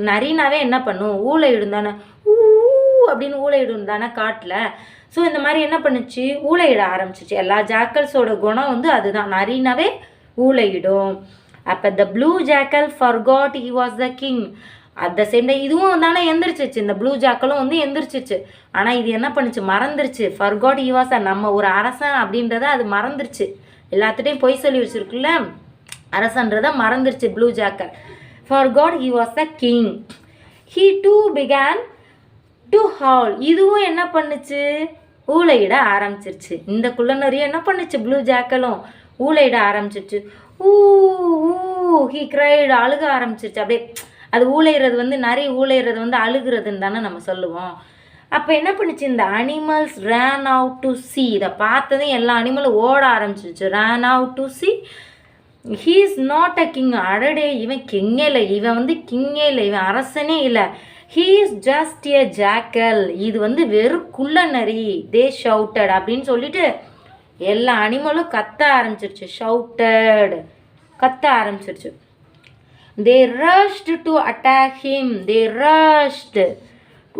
நரினாவே என்ன பண்ணும்? ஊளையிடும் தானே, ஊ அப்படின்னு ஊளையிடும் தானே காட்டில். ஸோ இந்த மாதிரி என்ன பண்ணுச்சு? ஊளையிட ஆரம்பிச்சிச்சு. எல்லா ஜாக்கல்ஸோட குணம் வந்து அதுதான், நரினாவே ஊளையிடும். அப்போ த blue jackal forgot he was the king. At the same time இதுவும் தானே எந்திரிச்சிச்சு, இந்த ப்ளூ ஜாக்கலும் வந்து எந்திரிச்சிச்சு. ஆனால் இது என்ன பண்ணுச்சு? மறந்துருச்சு. ஃபர்காட் ஹி வாஸ், நம்ம ஒரு அரசன் அப்படின்றத அது மறந்துருச்சு. எல்லாத்துட்டையும் பொய் சொல்லி வச்சுருக்குல்ல, அரசன்றதை மறந்துருச்சு blue jackal. Forgot he was the king. He too began to howl. இதுவும் என்ன பண்ணுச்சு? ஊளையிட ஆரம்பிச்சிருச்சு. இந்த குள்ளநரியும் என்ன பண்ணுச்சு? ப்ளூ ஜாக்கலும் ஊளையிட ஆரம்பிச்சிருச்சு. ஊ ஊ ஹீ கிரைடு, அழுக ஆரம்பிச்சிருச்சு. அப்படியே அது ஊளையிறது வந்து, நரி ஊளையிறது வந்து அழுகிறதுன்னு தானே நம்ம சொல்லுவோம். அப்போ என்ன பண்ணுச்சு, இந்த அனிமல்ஸ் ரேன் அவுட் டு சி. இதை பார்த்ததும் எல்லா அனிமலும் ஓட ஆரம்பிச்சிருச்சு. ரேன் out to C. He is not a king. அடடே, இவன் கிங்கே இல்லை, இவன் வந்து கிங்கே இல்லை, இவன் அரசனே இல்லை. He is just a jackal. இது வந்து வெறும் குள்ளநரி. தே ஷவுட்டட் அப்படின்னு சொல்லிட்டு எல்லா அனிமலும் கத்த ஆரம்பிச்சிருச்சு. ஷவுட்டட், கத்த ஆரம்பிச்சிருச்சு. They rushed to attack him. They rushed,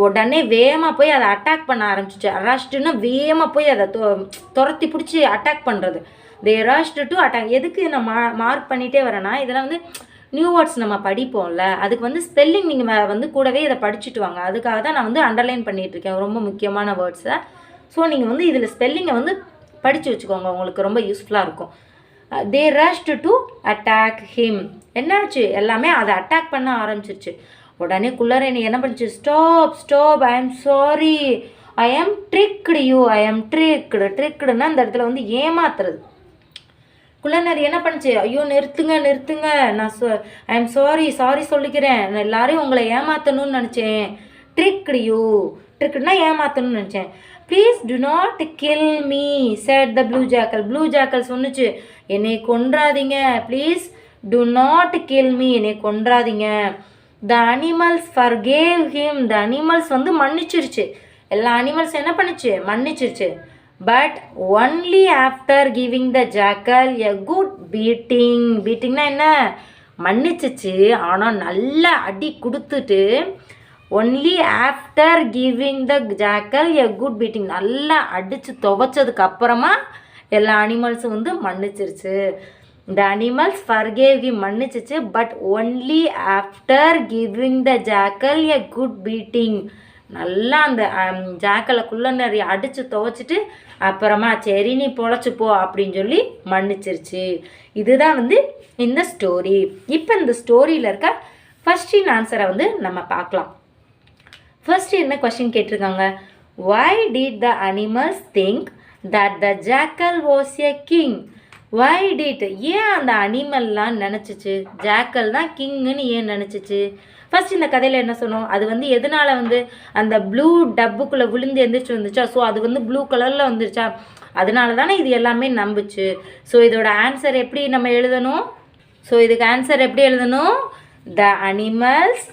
உடனே வேகமாக போய் அதை அட்டாக் பண்ண ஆரம்பிச்சிச்சு. ரஷ்டுன்னா வேகமாக போய் அதை துரத்தி பிடிச்சி அட்டாக் பண்ணுறது. தே ரஷ்டு டு அட்டாக். எதுக்கு நான் மார்க் பண்ணிகிட்டே வரேன்னா, இதெல்லாம் வந்து நியூ வேர்ட்ஸ் நம்ம படிப்போம்ல, அதுக்கு வந்து ஸ்பெல்லிங் நீங்கள் வந்து கூடவே இதை படிச்சுட்டு வாங்க. அதுக்காக தான் நான் வந்து அண்டர்லைன் பண்ணிகிட்ருக்கேன் ரொம்ப முக்கியமான வேர்ட்ஸை. ஸோ நீங்கள் வந்து இதில் ஸ்பெல்லிங்கை வந்து படித்து வச்சுக்கோங்க, உங்களுக்கு ரொம்ப யூஸ்ஃபுல்லாக இருக்கும். தே ரஷ்டு டு அட்டாக் ஹிம். என்னாச்சு, எல்லாமே அதை அட்டாக் பண்ண ஆரம்பிச்சிருச்சு. உடனே குள்ளரணி என்ன பண்ணிச்சு, stop stop, I am sorry, I am tricked you, I am tricked. ட்ரிக்டுன்னா இந்த இடத்துல வந்து ஏமாத்துறது. குள்ளநரி என்ன பண்ணுச்சு, ஐயோ நிறுத்துங்க நிறுத்துங்க, நான் ஐ எம் சாரி, சாரி சொல்லிக்கிறேன், நான் எல்லாரையும் உங்களை ஏமாற்றணும்னு நினச்சேன். ட்ரிக்டு யூ, ட்ரிக்டுனா ஏமாற்றணும்னு நினச்சேன். Please do not kill me said the blue jackal. Blue jackal சொன்னுச்சு, என்னை கொன்றாதீங்க, please do not kill me, என்னை கொன்றாதீங்க. The animals forgave him. The animals வந்து மன்னிச்சிருச்சு. எல்லா அனிமல்ஸ் என்ன பண்ணுச்சு, மன்னிச்சிருச்சு. But only after giving the jackal a good beating. பீட்டிங்னா என்ன, மன்னிச்சிச்சு, ஆனால் நல்ல அடி கொடுத்துட்டு, only after giving the jackal a good beating, நல்லா அடித்து துவைச்சதுக்கு அப்புறமா எல்லா அனிமல்ஸும் வந்து மன்னிச்சிருச்சு. த அனிமல்ஸ் ஃபர்கேவ் ஹிம், மன்னிச்சிச்சு, but only after giving the jackal a good beating. நல்லா அந்த ஜாக்கலை குள்ளநரி அடித்து துவைச்சிட்டு அப்புறமா சரி நீ பொழைச்சிப்போ அப்படின்னு சொல்லி மன்னிச்சிருச்சு. இதுதான் வந்து இந்த ஸ்டோரி. இப்போ இந்த ஸ்டோரியில் இருக்க ஃபஸ்ட்டின் ஆன்சரை வந்து நம்ம பார்க்கலாம். ஃபர்ஸ்ட் என்ன கொஸ்டின் கேட்டிருக்காங்க, why did the animals think that the jackal was a king? why did, ஏன் அந்த அனிமல்லாம் நினச்சிச்சு ஜாக்கல் தான் கிங்குன்னு ஏன் நினச்சிச்சு? ஃபர்ஸ்ட் இந்த கதையில் என்ன சொன்னோம், அது வந்து எதனால் வந்து அந்த ப்ளூ டப்புக்குள்ளே விழுந்து எந்திரிச்சு வந்துச்சா, ஸோ அது வந்து ப்ளூ கலரில் வந்துருச்சா, அதனால தானே இது எல்லாமே நம்புச்சு. ஸோ இதோட ஆன்சர் எப்படி நம்ம எழுதணும், ஸோ இதுக்கு ஆன்சர் எப்படி எழுதணும், the animals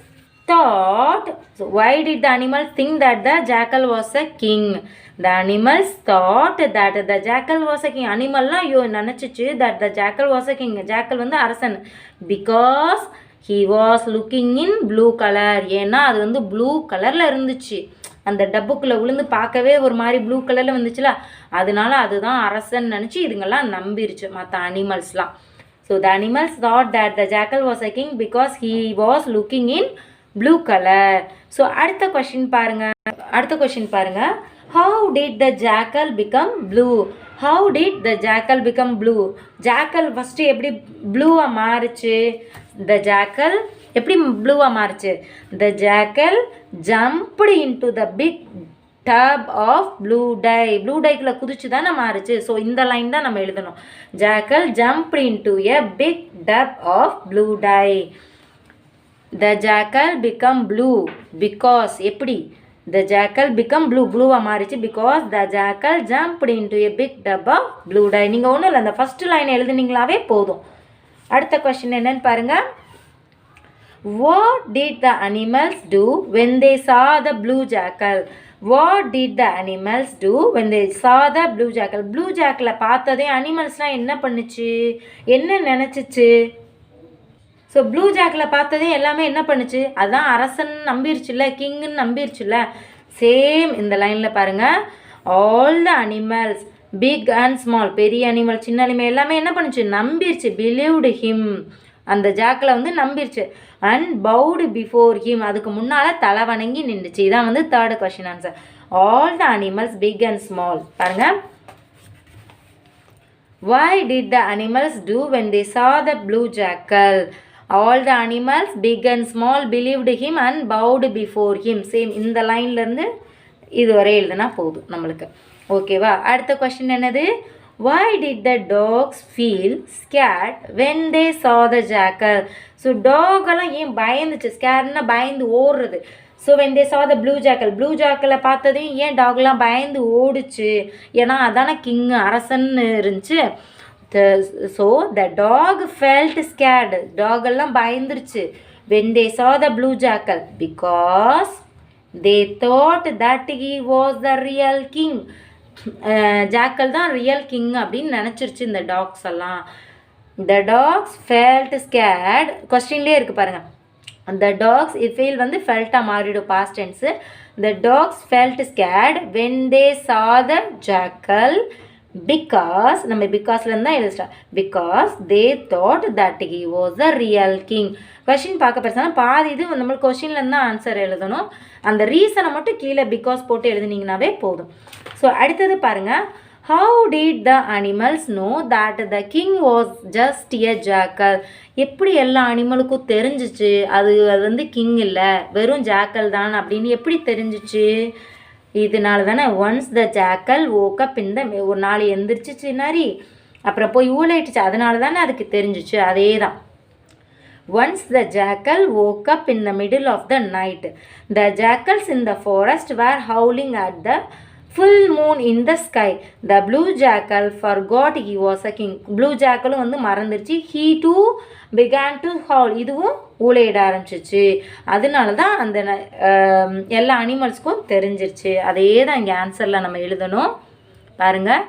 thought. So why did the animals think that the jackal was a king? The animals thought that the jackal was a king. Animalனா ஐயோ நினச்சிச்சு that the jackal was a king. jackal வந்து அரசன். Because he was looking in blue color. ஏன்னா அது வந்து ப்ளூ கலரில் இருந்துச்சு. அந்த டப்புக்குள்ளே விழுந்து பார்க்கவே ஒரு மாதிரி ப்ளூ கலரில் வந்துச்சுல, அதனால அதுதான் அரசன் நினச்சி இதுங்கெல்லாம் நம்பிருச்சு மற்ற அனிமல்ஸ்லாம். So the animals thought that the jackal was a king because he was looking in blue colour. So அடுத்த கொஷின் பாருங்க, how did the jackal become blue? how did the jackal become blue? Jackal first எப்படி ப்ளூவாக மாறுச்சு, the jackal எப்படி ப்ளூவாக மாறுச்சு, the jackal jumped into the big tub of blue dye. Blue டைக்குள்ளே குதிச்சு தானே மாறுச்சு. ஸோ இந்த லைன் தான் நம்ம எழுதணும், jackal jumped into a big tub of blue dye. The jackal become blue because எப்படி, the jackal become blue, ப்ளூவாக மாறிச்சு because the jackal jumped into a big tub of blue dye. நீங்கள் ஒன்றும் இல்லை, அந்த ஃபஸ்ட்டு லைன் எழுதுனீங்களாவே போதும். அடுத்த கொஸ்டின் என்னன்னு பாருங்க, what did the animals do when they saw the blue jackal? what did the animals do when they saw the blue jackal? Blue ஜாக்கலை பார்த்ததே அனிமல்ஸ்லாம் என்ன பண்ணுச்சு, என்ன நினச்சிச்சு? ஸோ ப்ளூ ஜாக்கில் பார்த்ததே எல்லாமே என்ன பண்ணுச்சு, அதுதான் அரசன் நம்பிருச்சுல்ல, கிங்குன்னு நம்பிருச்சுல்ல. சேம் இந்த லைனில் பாருங்கள், all the animals big and small, பெரிய அனிமல் சின்ன அனிமல் எல்லாமே என்ன பண்ணுச்சு, நம்பிருச்சு. பிலீவ்டு ஹிம், அந்த ஜாக்கில் வந்து நம்பிருச்சு. அண்ட் பவுடு பிஃபோர் ஹிம், அதுக்கு முன்னால் தலை வணங்கி நின்றுச்சு. இதான் வந்து third question answer. All the animals big and small. பாருங்கள், why did the animals do when they saw the blue jackal? all the animals big and small believed him and bowed before him. Same இந்த லைன்லேருந்து இது வரை எழுதுனா போதும் நம்மளுக்கு. ஓகேவா? அடுத்த கொஸ்டின் என்னது, why did the dogs feel scared when they saw the jackal? So டாகெல்லாம் ஏன் பயந்துச்சு, ஸ்கேர்னா பயந்து ஓடுறது. So when they saw the blue ஜாக்கலை பார்த்ததையும் ஏன் டாக்லாம் பயந்து ஓடுச்சு? ஏன்னா அதான கிங், அரசன்னு இருந்துச்சு. So the dog felt scared, டாகெல்லாம் பயந்துருச்சு. When they saw the blue jackal because they thought that he was the real king. Jackal தான் ரியல் கிங் அப்படின்னு நினச்சிருச்சு இந்த டாக்ஸ் எல்லாம். த டாக்ஸ் ஃபெல்ட் ஸ்கேர்ட், கொஸ்டின்லேயே இருக்குது பாருங்கள். The dogs, ஃபீல் வந்து ஃபெல்ட்டாக மாறிடும் past tense. The dogs felt scared when they saw the jackal because, நம்ம பிகாஸ்லேருந்து தான் எழுதிட்டோம், because they thought that he was the real king. Question பார்க்க பேசுனா பாதி இது நம்மளுக்கு கொஷின்லேருந்து தான் ஆன்சர் எழுதணும். அந்த ரீசனை மட்டும் கீழே பிகாஸ் போட்டு எழுதுனீங்கன்னாவே போதும். ஸோ அடுத்தது பாருங்கள். How did the animals know that the king was just a jackal? எப்படி எல்லா அனிமலுக்கும் தெரிஞ்சிச்சு அது வந்து கிங் இல்லை வெறும் ஜாக்கல் தான் அப்படின்னு எப்படி தெரிஞ்சிச்சு? இதனால தானே once the jackal woke up in the, ஒரு நாள் எந்திரிச்சிச்சு நாரி, அப்புறம் போய் ஊழையிட்டுச்சு, அதனால தானே அதுக்கு தெரிஞ்சிச்சு. அதே தான். Once the jackal woke up in the middle of the night, the jackals in the forest were howling at the full moon in the sky. The blue jackal forgot he was a king. Blue jackal வந்து மறந்துருச்சு. He too began to howl. இதுவும் ஊழையிட ஆரம்பிச்சிச்சு. அதனால தான் அந்த எல்லா அனிமல்ஸ்க்கும் தெரிஞ்சிருச்சு. அதே தான் இங்கே ஆன்சரில் நம்ம எழுதணும். பாருங்கள்.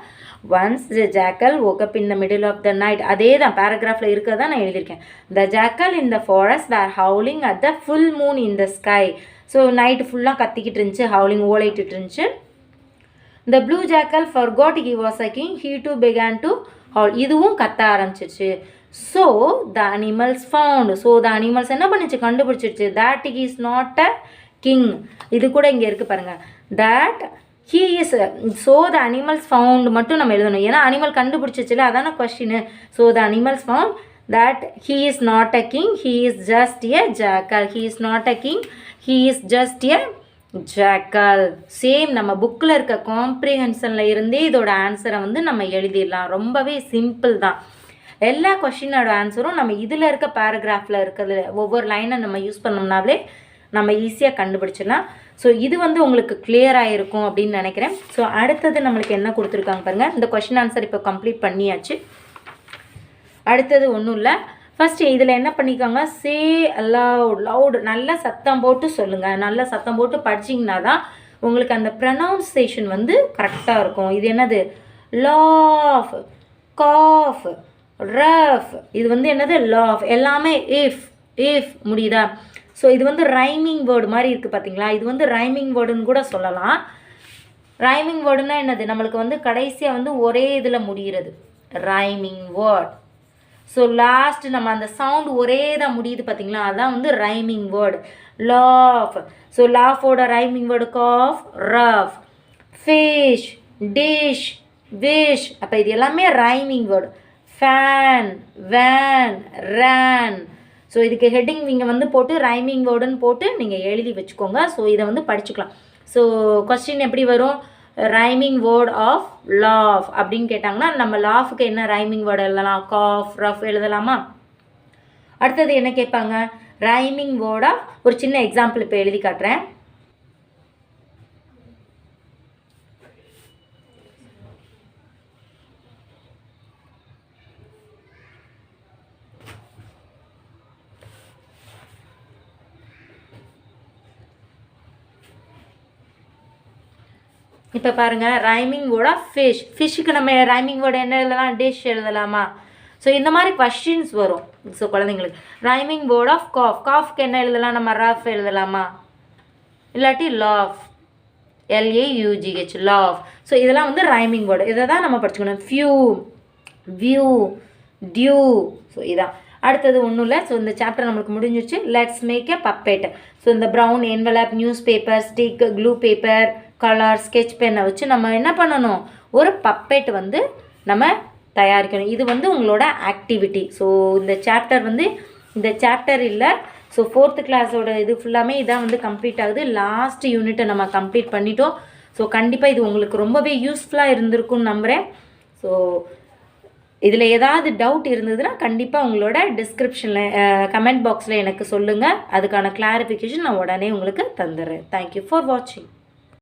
Once the jackal woke up in the middle of the night. அதே தான் பேராகிராஃபில் இருக்கிறதா நான் எழுதியிருக்கேன். த jackal in the forest were howling at the full moon in the sky. So night ஃபுல்லாக கத்திக்கிட்டு இருந்துச்சு, ஹவுலிங் ஓலையிட்டு இருந்துச்சு. The blue jackal forgot he was a king. He too began to howl. இதுவும் கத்த ஆரம்பிச்சிச்சு. So the animals found. So the animals என்ன பண்ணிச்சு? கண்டுபிடிச்சிருச்சு. That he is not a king. இது கூட இங்கே இருக்குது பாருங்கள். That he is. So the animals found மட்டும் நம்ம எழுதணும். ஏன்னா அனிமல் கண்டுபிடிச்சிச்சுல, அதான question. So the animals found that he is not a king. He is just a jackal. He is not a king. He is just a jackal. Same நம்ம புக்கில் இருக்க காம்ப்ரிஹென்ஷனில் இருந்தே இதோட ஆன்சரை வந்து நம்ம எழுதிடலாம். ரொம்பவே சிம்பிள் தான். எல்லா கொஷினோட ஆன்சரும் நம்ம இதில் இருக்க பேராகிராஃபில் இருக்கிறது ஒவ்வொரு லைனை நம்ம யூஸ் பண்ணோம்னாலே நம்ம ஈஸியாக கண்டுபிடிச்சிடலாம். ஸோ இது வந்து உங்களுக்கு கிளியராக இருக்கும் அப்படின்னு நினைக்கிறேன். ஸோ அடுத்தது நம்மளுக்கு என்ன கொடுத்துருக்காங்க பாருங்கள். இந்த கொஷின் ஆன்சர் இப்போ கம்ப்ளீட் பண்ணியாச்சு. அடுத்தது ஒன்றும் இல்லை. ஃபஸ்ட்டு இதில் என்ன பண்ணிக்கோங்க, சே லவுட், நல்ல சத்தம் போட்டு சொல்லுங்கள். நல்ல சத்தம் போட்டு படிச்சிங்கன்னா தான் உங்களுக்கு அந்த ப்ரனவுன்சேஷன் வந்து கரெக்டாக இருக்கும். இது என்னது? Laugh, cough, rough. இது வந்து என்னது? லாஃப். எல்லாமே இஃப் முடியுதா? ஸோ இது வந்து ரைமிங் வேர்டு மாதிரி இருக்குது பார்த்தீங்களா? இது வந்து ரைமிங் வேர்டுன்னு கூட சொல்லலாம். ரைமிங் வேர்டுன்னா என்னது? நம்மளுக்கு வந்து கடைசியாக வந்து ஒரே இதில் முடிகிறது ரைமிங் வேர்ட். ஸோ லாஸ்ட் நம்ம அந்த சவுண்ட் ஒரே தான் முடியுது பார்த்தீங்களா? அதான் வந்து ரைமிங் வேர்டு. லாஃப். ஸோ லாஃபோட rhyming word cough, rough. Fish, dish, wish. அப்போ இது எல்லாமே rhyming word. Fan, van, ran. So இதுக்கு ஹெட்டிங் நீங்கள் வந்து போட்டு ரைமிங் வேர்டுன்னு போட்டு நீங்கள் எழுதி வச்சுக்கோங்க. ஸோ இதை வந்து படிச்சுக்கலாம். ஸோ கொஸ்டின் எப்படி வரும்? ரைமிங் வேர்ட் ஆஃப் லாஃப் அப்படின்னு கேட்டாங்கன்னா நம்ம லாஃபுக்கு என்ன ரைமிங் வேர்டு எழுதலாம்? காஃப், ரஃப் எழுதலாமா? அடுத்தது என்ன கேட்பாங்க? ரைமிங் வேர்ட் ஆஃப், ஒரு சின்ன எக்ஸாம்பிள் இப்போ எழுதி காட்டுறேன். இப்போ பாருங்கள், ரைமிங் வேர்ட் ஆஃப் ஃபிஷ். ஃபிஷ்ஷுக்கு நம்ம ரைமிங் வேர்டு என்ன எழுதலாம்? டிஷ் எழுதலாமா? ஸோ இந்த மாதிரி கொஸ்டின்ஸ் வரும். ஸோ குழந்தைங்களுக்கு ரைமிங் வேர்ட் ஆஃப் காஃப். காஃப்க்கு என்ன எழுதலாம்? நம்ம ரஃப் எழுதலாமா? இல்லாட்டி லாஃப், LAUGH, லாஃப். ஸோ இதெல்லாம் வந்து ரைமிங் வேர்டு. இதை தான் நம்ம படிச்சுக்கணும். Few, view, dew. ஸோ இதான். அடுத்தது ஒன்றும் இல்லை. ஸோ இந்த சாப்டர் நம்மளுக்கு முடிஞ்சிச்சு. Let's make a puppet. So இந்த brown envelope, newspaper, stick, glue paper, colour, sketch பென்னை வச்சு நம்ம என்ன பண்ணணும்? ஒரு பப்பெட் வந்து நம்ம தயாரிக்கணும். இது வந்து உங்களோட ஆக்டிவிட்டி. ஸோ இந்த சாப்டர் வந்து இந்த சாப்டர் இல்லை. ஸோ 4th கிளாஸோட இது ஃபுல்லாமே இதான் வந்து கம்ப்ளீட் ஆகுது. லாஸ்ட் யூனிட்டை நம்ம கம்ப்ளீட் பண்ணிட்டோம். ஸோ கண்டிப்பாக இது உங்களுக்கு ரொம்பவே யூஸ்ஃபுல்லாக இருந்திருக்குன்னு நம்புகிறேன். ஸோ இதில் ஏதாவது டவுட் இருந்ததுன்னா கண்டிப்பாக உங்களோட டிஸ்கிரிப்ஷனில் கமெண்ட் பாக்ஸில் எனக்கு சொல்லுங்கள். அதுக்கான கிளாரிஃபிகேஷன் நான் உடனே உங்களுக்கு தந்துடுறேன். தேங்க்யூ ஃபார் வாட்சிங்.